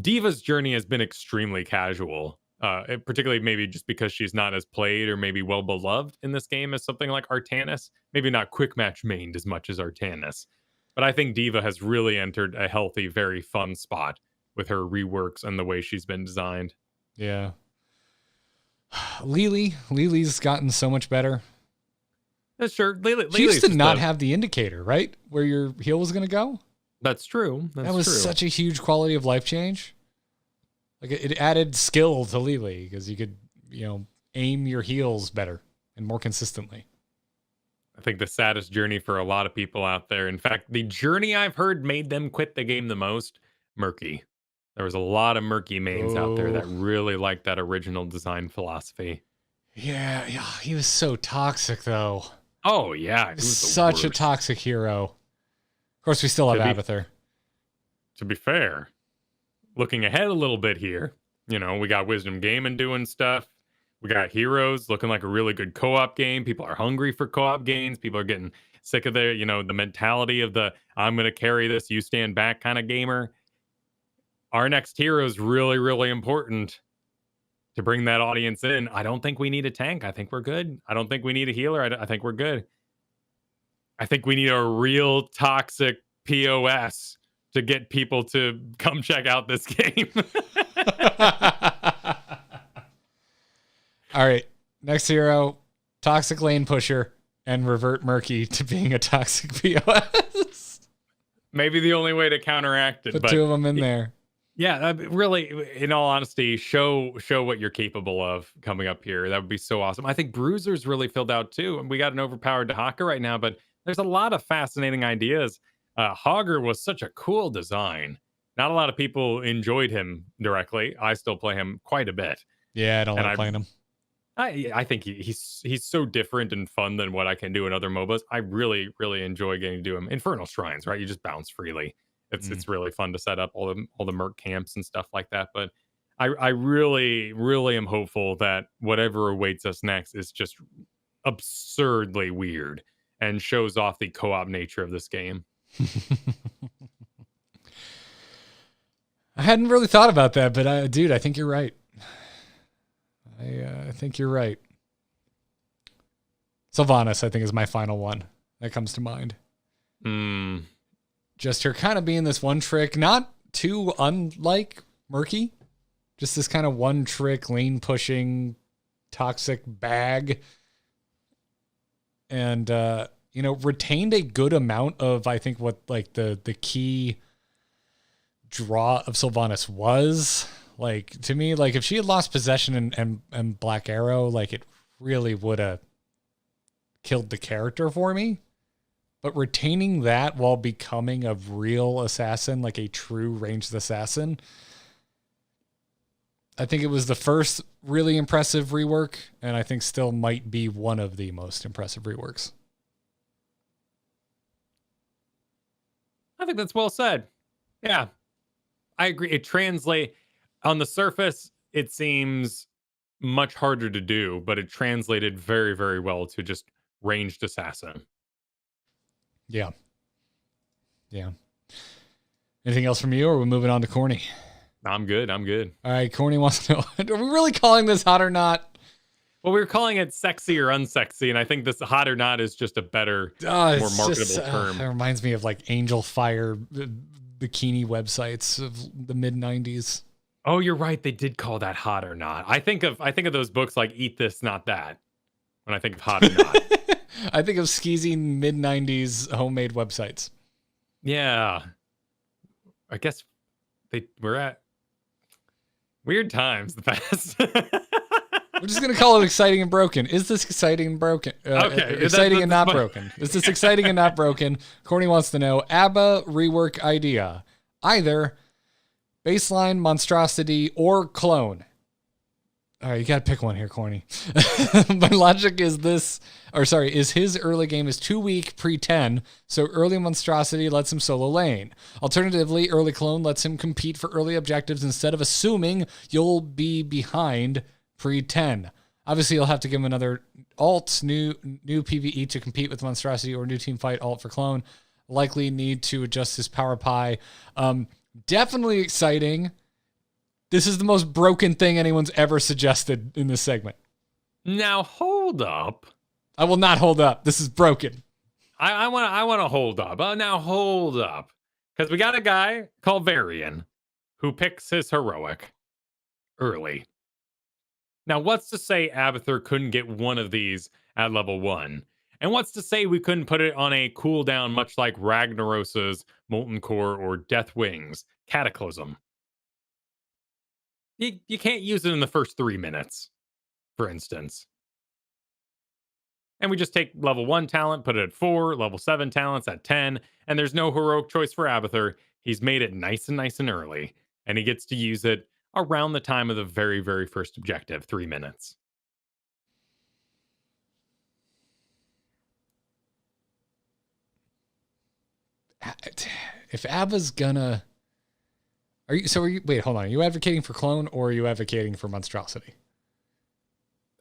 Diva's journey has been extremely casual, particularly maybe just because she's not as played or maybe well beloved in this game as something like Artanis. Maybe not quick match mained as much as Artanis. But I think Diva has really entered a healthy, very fun spot with her reworks and the way she's been designed. Yeah. Lily's gotten so much better. That's sure. She used to not have the indicator, right? Where your heal was going to go. That's true. That was such a huge quality of life change. Like, it added skill to Lily because you could, aim your heals better and more consistently. I think the saddest journey for a lot of people out there, in fact, the journey I've heard made them quit the game the most, Murky. There was a lot of Murky mains out there that really liked that original design philosophy. Yeah, he was so toxic, though. Oh, yeah. He was such a toxic hero. Of course, we still have Abathur. To be fair, looking ahead a little bit here, we got Wisdom Gaming doing stuff. We got Heroes looking like a really good co-op game. People are hungry for co-op games. People are getting sick of the mentality of the I'm going to carry this, you stand back kind of gamer. Our next hero is really, really important to bring that audience in. I don't think we need a tank. I think we're good. I don't think we need a healer. I think we're good. I think we need a real toxic POS to get people to come check out this game. All right. Next hero, toxic lane pusher, and revert Murky to being a toxic POS. Maybe the only way to counteract it. Put 2 of them in there. Yeah, really, in all honesty, show what you're capable of coming up here. That would be so awesome. I think Bruiser's really filled out too. And we got an overpowered Dahaka right now, but there's a lot of fascinating ideas. Hogger was such a cool design. Not a lot of people enjoyed him directly. I still play him quite a bit. Yeah, I don't like playing him. I think he's so different and fun than what I can do in other MOBAs. I really, really enjoy getting to do him. Infernal Shrines, right? You just bounce freely. It's really fun to set up all the merc camps and stuff like that. But I really, really am hopeful that whatever awaits us next is just absurdly weird and shows off the co-op nature of this game. I hadn't really thought about that, but dude, I think you're right. I think you're right. Sylvanas, I think, is my final one that comes to mind. Just her kind of being this one trick, not too unlike Murky, just this kind of one trick lane pushing toxic bag, and retained a good amount of, I think, what like the key draw of Sylvanas was. Like, to me, like, if she had lost possession and Black Arrow, like, it really would have killed the character for me. But retaining that while becoming a real assassin, like a true ranged assassin, I think it was the first really impressive rework, and I think still might be one of the most impressive reworks. I think that's well said. Yeah, I agree. It translates on the surface. It seems much harder to do, but it translated very, very well to just ranged assassin. Yeah. Yeah. Anything else from you, or are we moving on to Corny? I'm good. I'm good. All right, Corny wants to know, are we really calling this hot or not? Well, we were calling it sexy or unsexy, and I think this hot or not is just a better, more marketable term. It reminds me of like Angel Fire bikini websites of the mid-90s. Oh, you're right. They did call that hot or not. I think of those books like Eat This, Not That when I think of hot or not. I think of skeezy mid-90s homemade websites. Yeah. I guess we're at weird times the past. We're just going to call it exciting and broken. Is this exciting and broken? Okay. Exciting and not broken. Is this exciting and not broken? Corny wants to know, ABBA rework idea. Either baseline, monstrosity, or clone. All right, you got to pick one here, Corny. My logic is is his early game is too weak pre-10, so early monstrosity lets him solo lane. Alternatively, early clone lets him compete for early objectives instead of assuming you'll be behind pre-10. Obviously, you'll have to give him another alt, new PvE to compete with monstrosity, or new team fight alt for clone. Likely need to adjust his power pie. Definitely exciting. This is the most broken thing anyone's ever suggested in this segment. Now hold up. I will not hold up. This is broken. I want to hold up. Now hold up, because we got a guy called Varian who picks his heroic early. Now, what's to say Abathur couldn't get one of these at level 1? And what's to say we couldn't put it on a cooldown, much like Ragnaros's Molten Core or Deathwing's Cataclysm? You can't use it in the first 3 minutes, for instance. And we just take level 1 talent, put it at 4, level 7 talents at 10, and there's no heroic choice for Abathur. He's made it nice and early, and he gets to use it around the time of the very, very first objective, 3 minutes. If Abba's gonna... Wait, hold on. Are you advocating for clone, or are you advocating for monstrosity?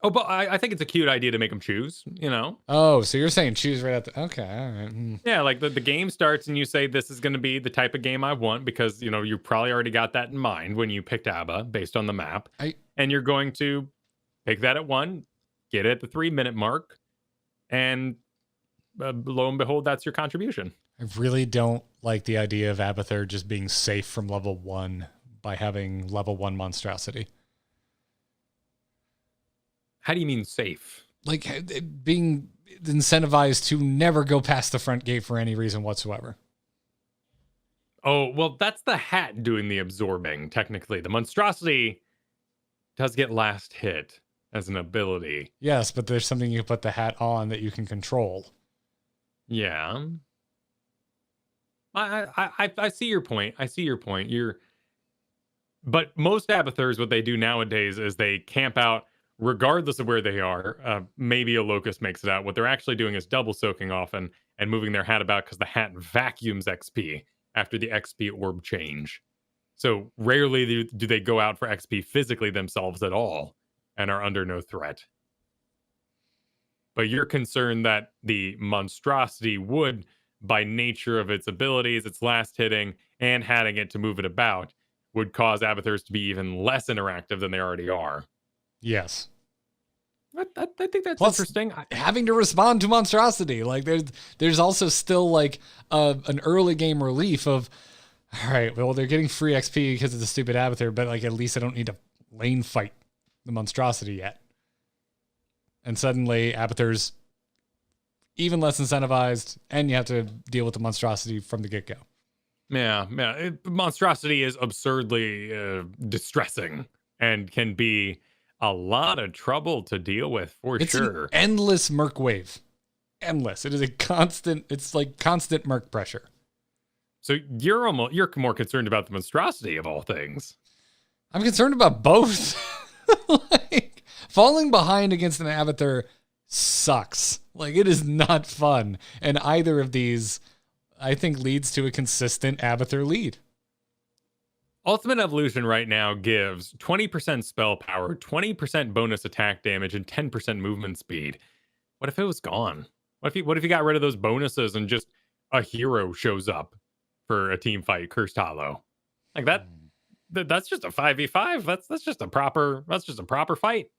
Oh, but I think it's a cute idea to make them choose, you know? Oh, so you're saying choose right at the... Okay, all right. Yeah, like the game starts and you say, this is going to be the type of game I want, because, you know, you probably already got that in mind when you picked ABBA based on the map. And you're going to pick that at 1, get it at the 3-minute mark, and lo and behold, that's your contribution. I really don't like the idea of Abathur just being safe from level 1 by having level 1 monstrosity. How do you mean safe? Like being incentivized to never go past the front gate for any reason whatsoever. Oh, well, that's the hat doing the absorbing, technically. The monstrosity does get last hit as an ability. Yes, but there's something you put the hat on that you can control. Yeah. I see your point. But most Abathurs, what they do nowadays is they camp out regardless of where they are. Maybe a locust makes it out. What they're actually doing is double soaking often and moving their hat about, because the hat vacuums XP after the XP orb change. So rarely do they go out for XP physically themselves at all and are under no threat. But you're concerned that the monstrosity would, by nature of its abilities, its last hitting, and having it to move it about, would cause Abathurs to be even less interactive than they already are. Yes. I think that's Plus, interesting. Having to respond to monstrosity. Like there's also still like an early game relief of, all right, well, they're getting free XP because of the stupid Abathur, but like at least I don't need to lane fight the monstrosity yet. And suddenly Abathur's even less incentivized, and you have to deal with the monstrosity from the get-go. Yeah. Monstrosity is absurdly distressing and can be a lot of trouble to deal with for sure. An endless merc wave. Endless. It is a constant. It's like constant merc pressure. So you're more concerned about the monstrosity of all things. I'm concerned about both. Like, falling behind against an Abathur sucks. Like, it is not fun. And either of these, I think, leads to a consistent Abathur lead. Ultimate Evolution right now gives 20% spell power, 20% bonus attack damage, and 10% movement speed. What if it was gone? What if you got rid of those bonuses and just a hero shows up for a team fight, Cursed Hollow? Like that's just a 5v5. That's just a proper fight.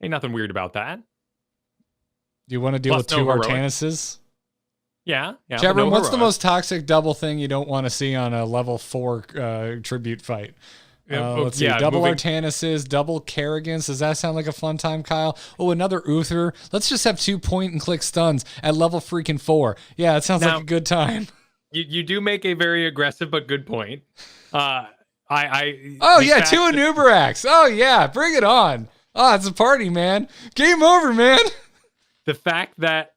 Ain't nothing weird about that. Do you want to deal with two Artanuses? Yeah. Chevron, what's the most toxic double thing you don't want to see on a level 4 tribute fight? Let's see. Double Artanuses, double Kerrigans. Does that sound like a fun time, Kyle? Oh, another Uther. Let's just have 2 point-and-click stuns at level freaking 4. Yeah, it sounds like a good time. You do make a very aggressive but good point. Two Anubarax. Oh, yeah, bring it on. Oh, it's a party, man. Game over, man. The fact that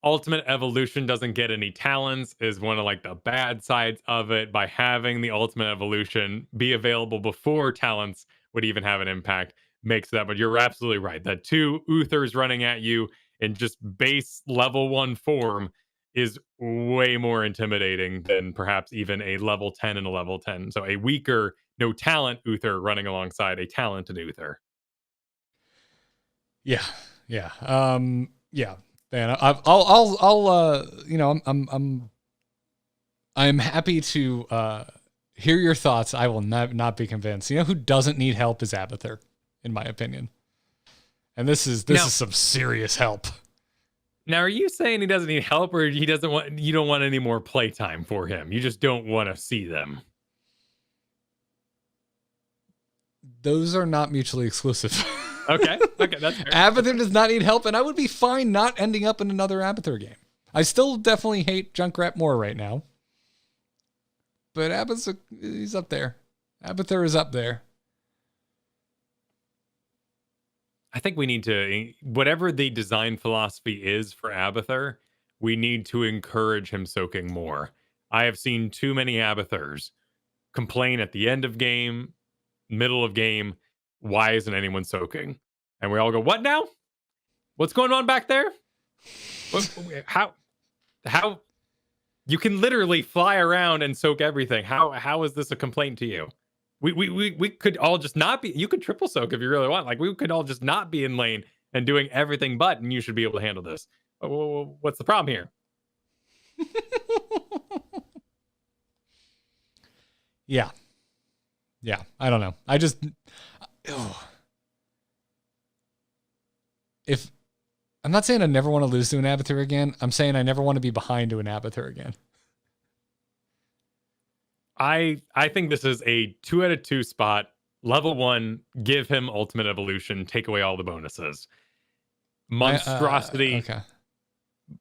Ultimate Evolution doesn't get any talents is one of like the bad sides of it. By having the Ultimate Evolution be available before talents would even have an impact makes that. But you're absolutely right. That 2 Uthers running at you in just base level 1 form is way more intimidating than perhaps even a level 10 and a level 10. So a weaker, no talent Uther running alongside a talented Uther. Yeah. Man, I'm happy to hear your thoughts. I will not be convinced. You know who doesn't need help is Abathur, in my opinion. And this is some serious help. Now, are you saying he doesn't need help, or you don't want any more playtime for him? You just don't want to see them. Those are not mutually exclusive. Okay, that's fair. Abathur does not need help, and I would be fine not ending up in another Abathur game. I still definitely hate Junkrat more right now. But he's up there. Abathur is up there. I think we need to, whatever the design philosophy is for Abathur, we need to encourage him soaking more. I have seen too many Abathurs complain at the end of game, middle of game, why isn't anyone soaking? And we all go, what now? What's going on back there? How? You can literally fly around and soak everything. How is this a complaint to you? We could all just not be. You could triple soak if you really want. Like, we could all just not be in lane and doing everything but, and you should be able to handle this. What's the problem here? Yeah. I don't know. If I'm not saying I never want to lose to an Abathur again, I'm saying I never want to be behind to an Abathur again. I think this is a 2 out of 2 spot. Level 1, give him Ultimate Evolution, take away all the bonuses. Monstrosity. Okay.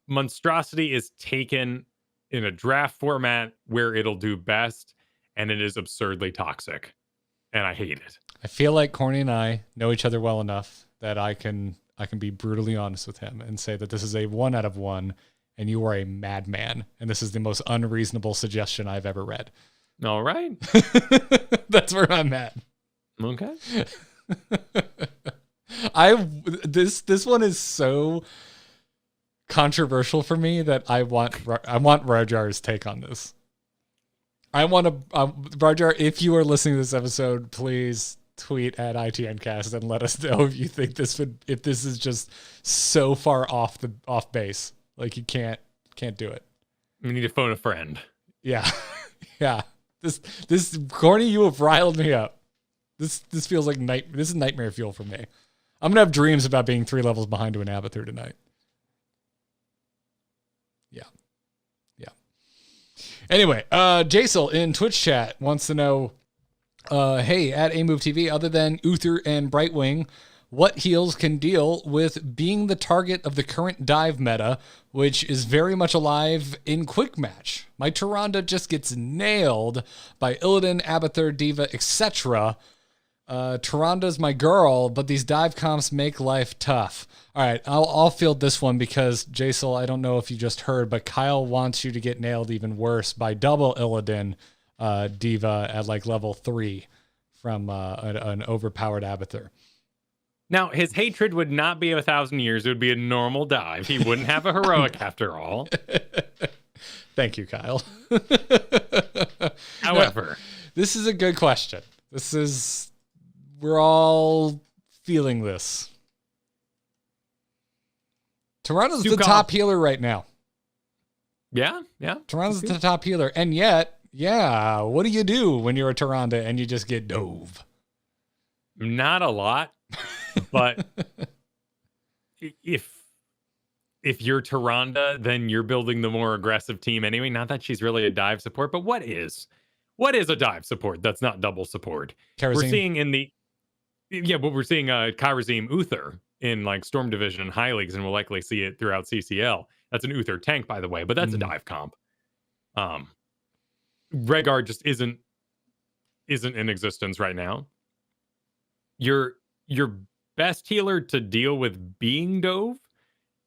Monstrosity is taken in a draft format where it'll do best, and it is absurdly toxic. And I hate it. I feel like Corny and I know each other well enough that I can be brutally honest with him and say that this is a 1 out of 1 and you are a madman. And this is the most unreasonable suggestion I've ever read. All right. That's where I'm at. Okay. This one is so controversial for me that I want Rajar's take on this. I want to, Rajar, if you are listening to this episode, please tweet at ITNcast and let us know if you think if this is just so far off base, like you can't do it. We need to phone a friend. Yeah. Yeah. This Corny, you have riled me up. This feels like this is nightmare fuel for me. I'm going to have dreams about being 3 levels behind to an Abathur tonight. Yeah. Anyway, Jaisal in Twitch chat wants to know, hey, at AMoveTV, other than Uther and Brightwing, what heals can deal with being the target of the current dive meta, which is very much alive in quick match. My Tyrande just gets nailed by Illidan, Abathur, Diva, etc. Tyranda's my girl, but these dive comps make life tough. All right, I'll field this one because, Jaisal, I don't know if you just heard, but Kyle wants you to get nailed even worse by double Illidan Diva at like level 3 from an overpowered Abathur. Now, his hatred would not be 1,000 years. It would be a normal dive. He wouldn't have a heroic after all. Thank you, Kyle. However, this is a good question. We're all feeling this. Toronto's the top healer right now. Yeah. Toronto's the top healer. And yet, yeah, what do you do when you're a Tyrande and you just get dove? Not a lot, but if you're Tyrande, then you're building the more aggressive team anyway. Not that she's really a dive support, but what is a dive support that's not double support? Karazim. We're seeing Kharazim Uther in like Storm Division and High Leagues, and we'll likely see it throughout CCL. That's an Uther tank, by the way, but that's a dive comp. Rhaegar just isn't in existence right now. Your best healer to deal with being dove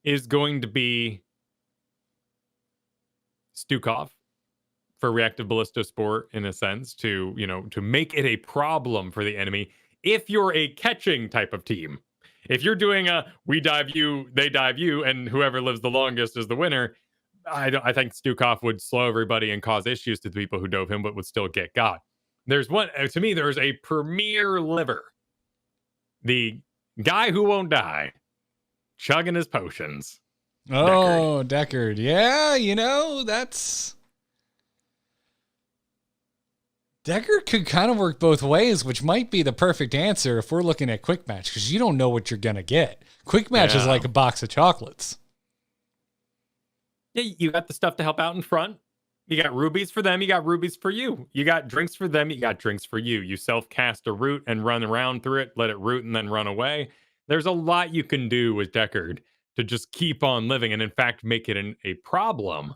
is going to be Stukov for reactive ballista sport, in a sense, to make it a problem for the enemy. If you're a catching type of team, if you're doing a we dive you, they dive you, and whoever lives the longest is the winner, I think Stukov would slow everybody and cause issues to the people who dove him, but would still get got. There's a premier liver. The guy who won't die, chugging his potions. Oh, Deckard. Yeah, that's... Deckard could kind of work both ways, which might be the perfect answer if we're looking at quick match, because you don't know what you're going to get. Quick match is like a box of chocolates. Yeah, you got the stuff to help out in front. You got rubies for them. You got rubies for you. You got drinks for them. You got drinks for you. You self-cast a root and run around through it, let it root and then run away. There's a lot you can do with Deckard to just keep on living and, in fact, make it a problem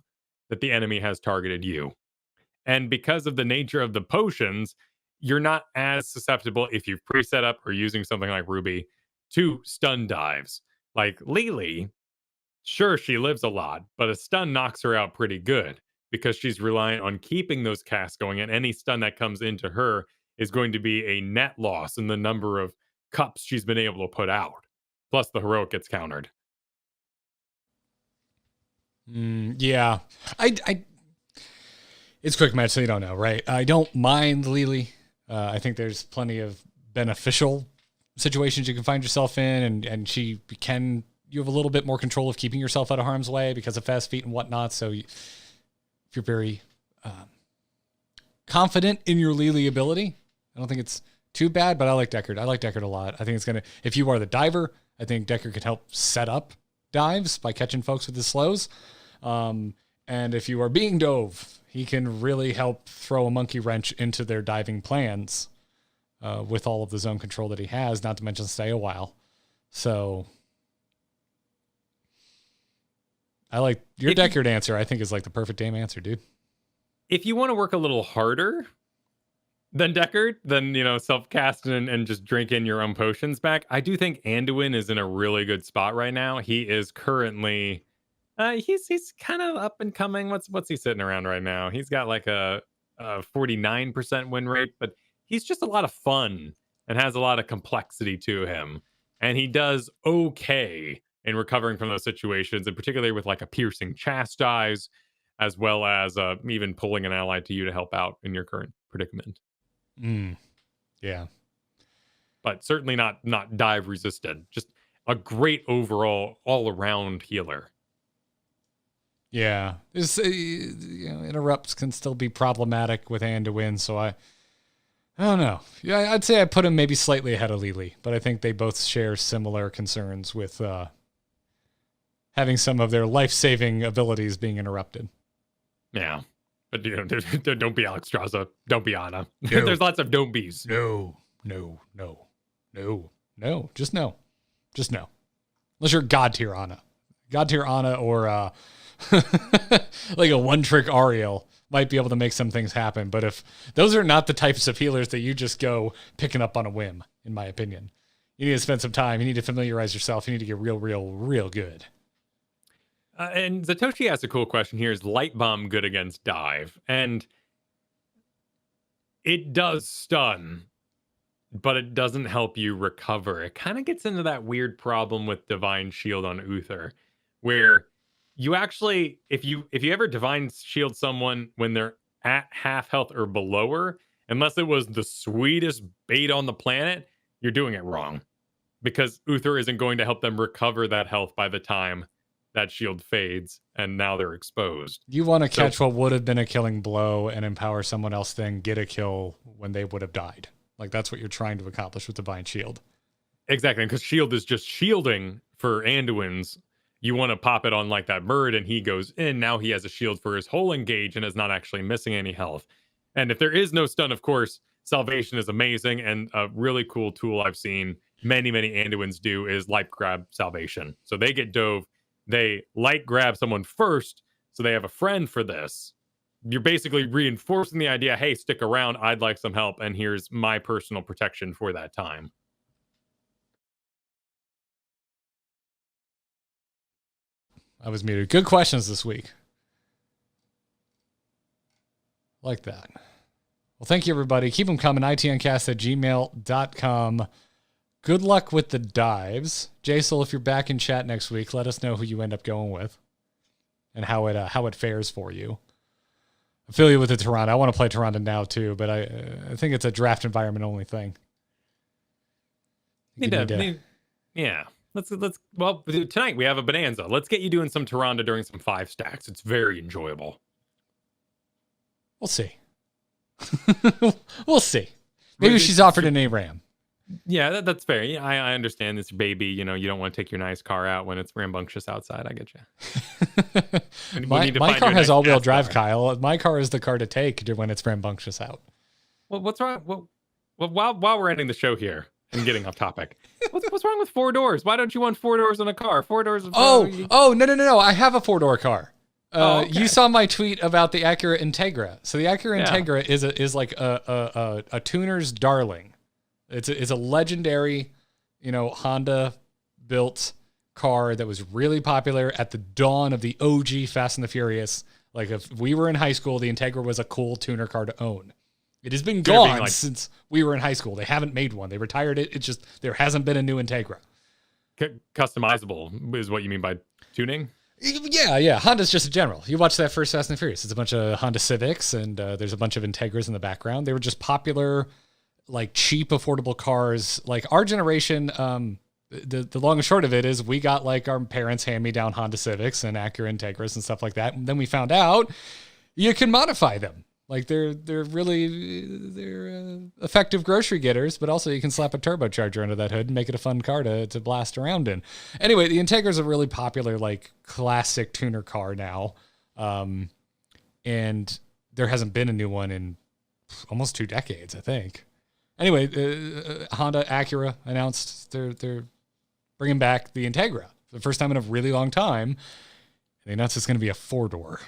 that the enemy has targeted you. And because of the nature of the potions, you're not as susceptible, if you've pre-set up or using something like Ruby, to stun dives. Like Lily, sure, she lives a lot, but a stun knocks her out pretty good because she's reliant on keeping those casts going, and any stun that comes into her is going to be a net loss in the number of cups she's been able to put out. Plus, the heroic gets countered. Yeah. It's quick match, so you don't know, right? I don't mind Lily. I think there's plenty of beneficial situations you can find yourself in, and you have a little bit more control of keeping yourself out of harm's way because of fast feet and whatnot. So if you're very confident in your Lily ability, I don't think it's too bad, but I like Deckard. I like Deckard a lot. I think if you are the diver, I think Deckard could help set up dives by catching folks with his slows. And if you are being dove, he can really help throw a monkey wrench into their diving plans with all of the zone control that he has, not to mention stay a while. So I like your Deckard answer. I think is like the perfect damn answer, dude. If you want to work a little harder than Deckard, then, self-cast and just drink in your own potions back, I do think Anduin is in a really good spot right now. He is currently... he's kind of up and coming. What's he sitting around right now? He's got like a 49% win rate, but he's just a lot of fun and has a lot of complexity to him. And he does okay in recovering from those situations, and particularly with like a piercing chastise, as well as even pulling an ally to you to help out in your current predicament. Yeah. But certainly not dive resistant. Just a great overall all-around healer. Yeah, interrupts can still be problematic with Anduin, so I don't know. Yeah, I'd say I put him maybe slightly ahead of Lily, but I think they both share similar concerns with having some of their life-saving abilities being interrupted. Yeah, but don't be Alexstrasza. Don't be Ana. No. There's lots of don't be's. No. Just no. Just no. Unless you're God tier Ana. God tier Ana or like a one-trick Ariel might be able to make some things happen. But if those are not the types of healers that you just go picking up on a whim, in my opinion. You need to spend some time. You need to familiarize yourself. You need to get real good. And Zatoshi asks a cool question here. Is Light Bomb good against Dive? And it does stun, but it doesn't help you recover. It kind of gets into that weird problem with Divine Shield on Uther, where you actually, if you ever Divine Shield someone when they're at half health or below her, unless it was the sweetest bait on the planet, you're doing it wrong. Because Uther isn't going to help them recover that health by the time that shield fades, and now they're exposed. You want to catch what would have been a killing blow and empower someone else, then get a kill when they would have died. Like, that's what you're trying to accomplish with Divine Shield. Exactly, because shield is just shielding for Anduin's. You want to pop it on like that bird, and he goes in. Now he has a shield for his whole engage and is not actually missing any health. And if there is no stun, of course, Salvation is amazing, and a really cool tool I've seen many Anduins do is light grab Salvation. So they get dove, they light grab someone first, so they have a friend for this. You're basically reinforcing the idea, hey, stick around, I'd like some help, and here's my personal protection for that time. I was muted. Good questions this week. Like that. Well, thank you, everybody. Keep them coming. itncast@gmail.com. Good luck with the dives. Jaisal, if you're back in chat next week, let us know who you end up going with and how it fares for you. Affiliate with the Toronto. I want to play Toronto now, too, but I think it's a draft environment only thing. Yeah. Well, tonight we have a bonanza. Let's get you doing some Toronto during some 5 stacks. It's very enjoyable. We'll see. We'll see. Maybe she's offered an ARAM. Yeah, that's fair. Yeah, I understand this baby. You know, you don't want to take your nice car out when it's rambunctious outside. I get you. My car has all-wheel drive, Kyle. My car is the car to take when it's rambunctious out. Well, what's wrong? Well, while we're ending the show here and getting off topic, what's wrong with 4 doors? Why don't you want 4 doors in a car? 4 doors. No. I have a 4-door car. Okay. You saw my tweet about the Acura Integra. So the Acura Integra is like a tuner's darling. It's a legendary, Honda built car that was really popular at the dawn of the OG Fast and the Furious. Like if we were in high school, the Integra was a cool tuner car to own. It has been gone since we were in high school. They haven't made one. They retired it. It's just there hasn't been a new Integra. Customizable is what you mean by tuning? Yeah. Honda's just a general. You watch that first Fast and the Furious. It's a bunch of Honda Civics, and there's a bunch of Integras in the background. They were just popular, like cheap, affordable cars. Like our generation, the long and short of it is we got like our parents hand-me-down Honda Civics and Acura Integras and stuff like that. And then we found out you can modify them. Like they're effective grocery getters, but also you can slap a turbocharger under that hood and make it a fun car to blast around in. Anyway, the Integra is a really popular, like classic tuner car now. And there hasn't been a new one in almost 2 decades, I think. Anyway, Honda Acura announced they're bringing back the Integra for the first time in a really long time. They announced it's going to be a 4-door.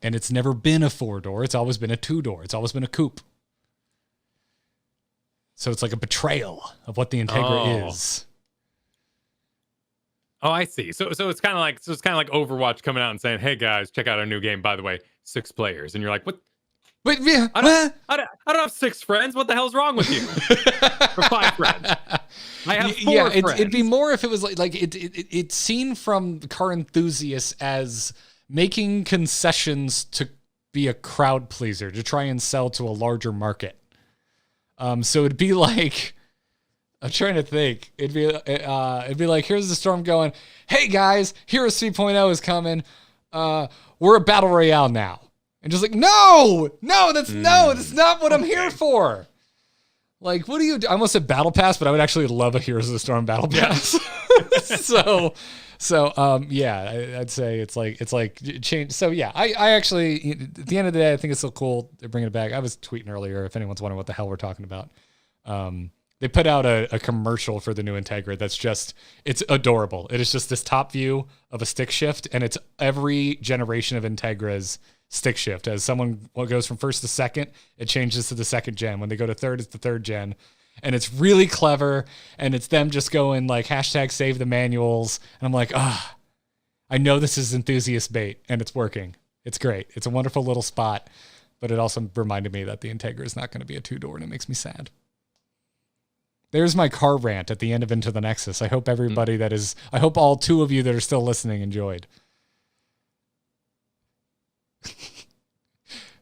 And it's never been a 4-door. It's always been a 2-door. It's always been a coupe. So it's like a betrayal of what the Integra is. Oh, I see. So it's kind of like Overwatch coming out and saying, "Hey guys, check out our new game. By the way, 6 players." And you're like, "What? Wait, yeah, I don't have 6 friends. What the hell's wrong with you?" Or 5 friends. I have 4 friends. It'd be more if it was like it's seen from car enthusiasts as making concessions to be a crowd pleaser, to try and sell to a larger market. So it'd be like, I'm trying to think. It'd be like, here's the storm going, "Hey guys, Heroes 3.0 is coming. We're a battle royale now." And just like, no, that's not what I'm here for. Like, what do you do? I almost said battle pass, but I would actually love a Heroes of the Storm battle pass. I'd say it's like change. So yeah, I actually, at the end of the day, I think it's so cool they're bringing it back. I was tweeting earlier, if anyone's wondering what the hell we're talking about. They put out a commercial for the new Integra that's just, it's adorable. It is just this top view of a stick shift, and it's every generation of Integra's stick shift. As someone goes from first to second, it changes to the second gen. When they go to third, it's the third gen. And it's really clever, and it's them just going like hashtag save the manuals. And I'm like, I know this is enthusiast bait, and it's working. It's great. It's a wonderful little spot, but it also reminded me that the Integra is not going to be a 2-door, and it makes me sad. There's my car rant at the end of Into the Nexus. I hope everybody I hope all 2 of you that are still listening enjoyed.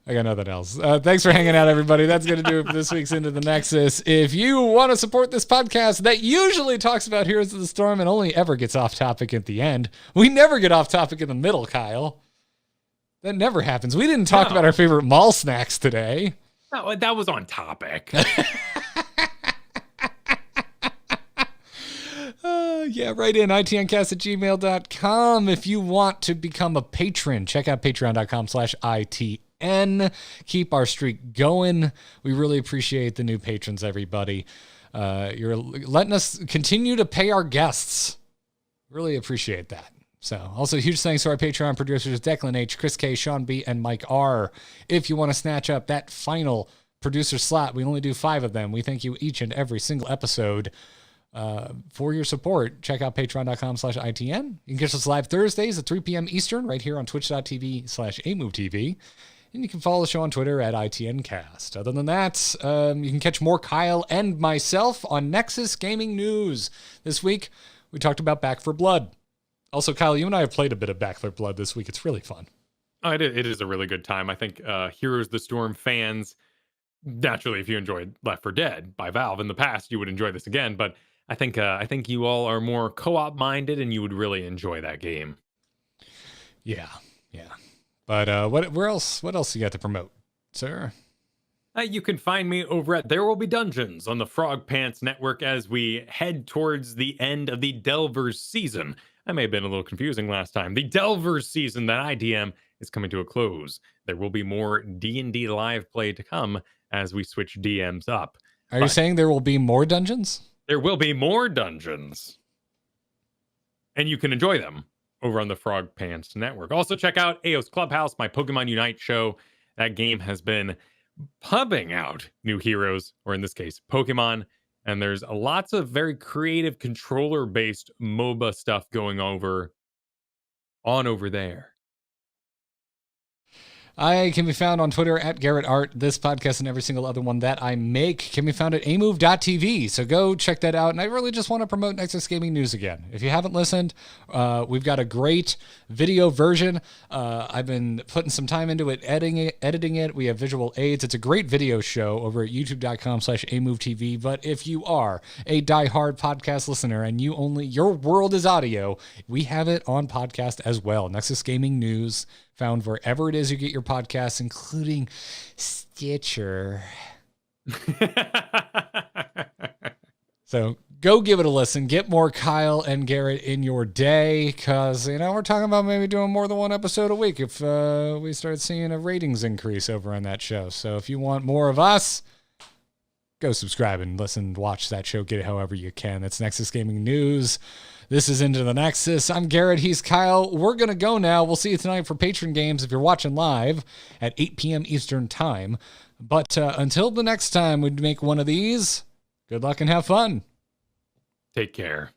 I got nothing else. Thanks for hanging out, everybody. That's going to do it for this week's Into the Nexus. If you want to support this podcast that usually talks about Heroes of the Storm and only ever gets off topic at the end, we never get off topic in the middle, Kyle. That never happens. We didn't talk about our favorite mall snacks today. No, that was on topic. Yeah, write in itncast@gmail.com. If you want to become a patron, check out patreon.com/ITN. Keep our streak going. We really appreciate the new patrons, everybody. You're letting us continue to pay our guests. Really appreciate that. So, also huge thanks to our Patreon producers, Declan H, Chris K, Sean B, and Mike R. If you want to snatch up that final producer slot, we only do 5 of them. We thank you each and every single episode. For your support, check out patreon.com/ITN. You can catch us live Thursdays at 3 p.m. Eastern right here on twitch.tv/AMoveTV. And you can follow the show on Twitter at ITNcast. Other than that, you can catch more Kyle and myself on Nexus Gaming News. This week, we talked about Back 4 Blood. Also, Kyle, you and I have played a bit of Back 4 Blood this week. It's really fun. Oh, it is a really good time. I think Heroes of the Storm fans, naturally, if you enjoyed Left 4 Dead by Valve in the past, you would enjoy this again. But I think you all are more co-op minded, and you would really enjoy that game. Yeah. But what else you got to promote, sir? You can find me over at There Will Be Dungeons on the Frog Pants Network as we head towards the end of the Delvers season. I may have been a little confusing last time. The Delvers season that I DM is coming to a close. There will be more D&D live play to come as we switch DMs up. Are you saying there will be more dungeons? There will be more dungeons. And you can enjoy them over on the Frog Pants Network. Also, check out AO's Clubhouse, my Pokemon Unite show. That game has been pumping out new heroes, or in this case, Pokemon. And there's lots of very creative controller-based MOBA stuff going over there. I can be found on Twitter at Garrett Art. This podcast and every single other one that I make can be found at amove.tv. So go check that out. And I really just want to promote Nexus Gaming News again. If you haven't listened, we've got a great video version. I've been putting some time into it, editing it. We have visual aids. It's a great video show over at youtube.com/amovetv. But if you are a diehard podcast listener and your world is audio, we have it on podcast as well. Nexus Gaming News, found wherever it is you get your podcasts, including Stitcher. So go give it a listen. Get more Kyle and Garrett in your day, because, we're talking about maybe doing more than one episode a week if we start seeing a ratings increase over on that show. So if you want more of us, go subscribe and listen, watch that show, get it however you can. That's Nexus Gaming News. This is Into the Nexus. I'm Garrett. He's Kyle. We're going to go now. We'll see you tonight for Patron games if you're watching live at 8 p.m. Eastern Time. But until the next time we make one of these, good luck and have fun. Take care.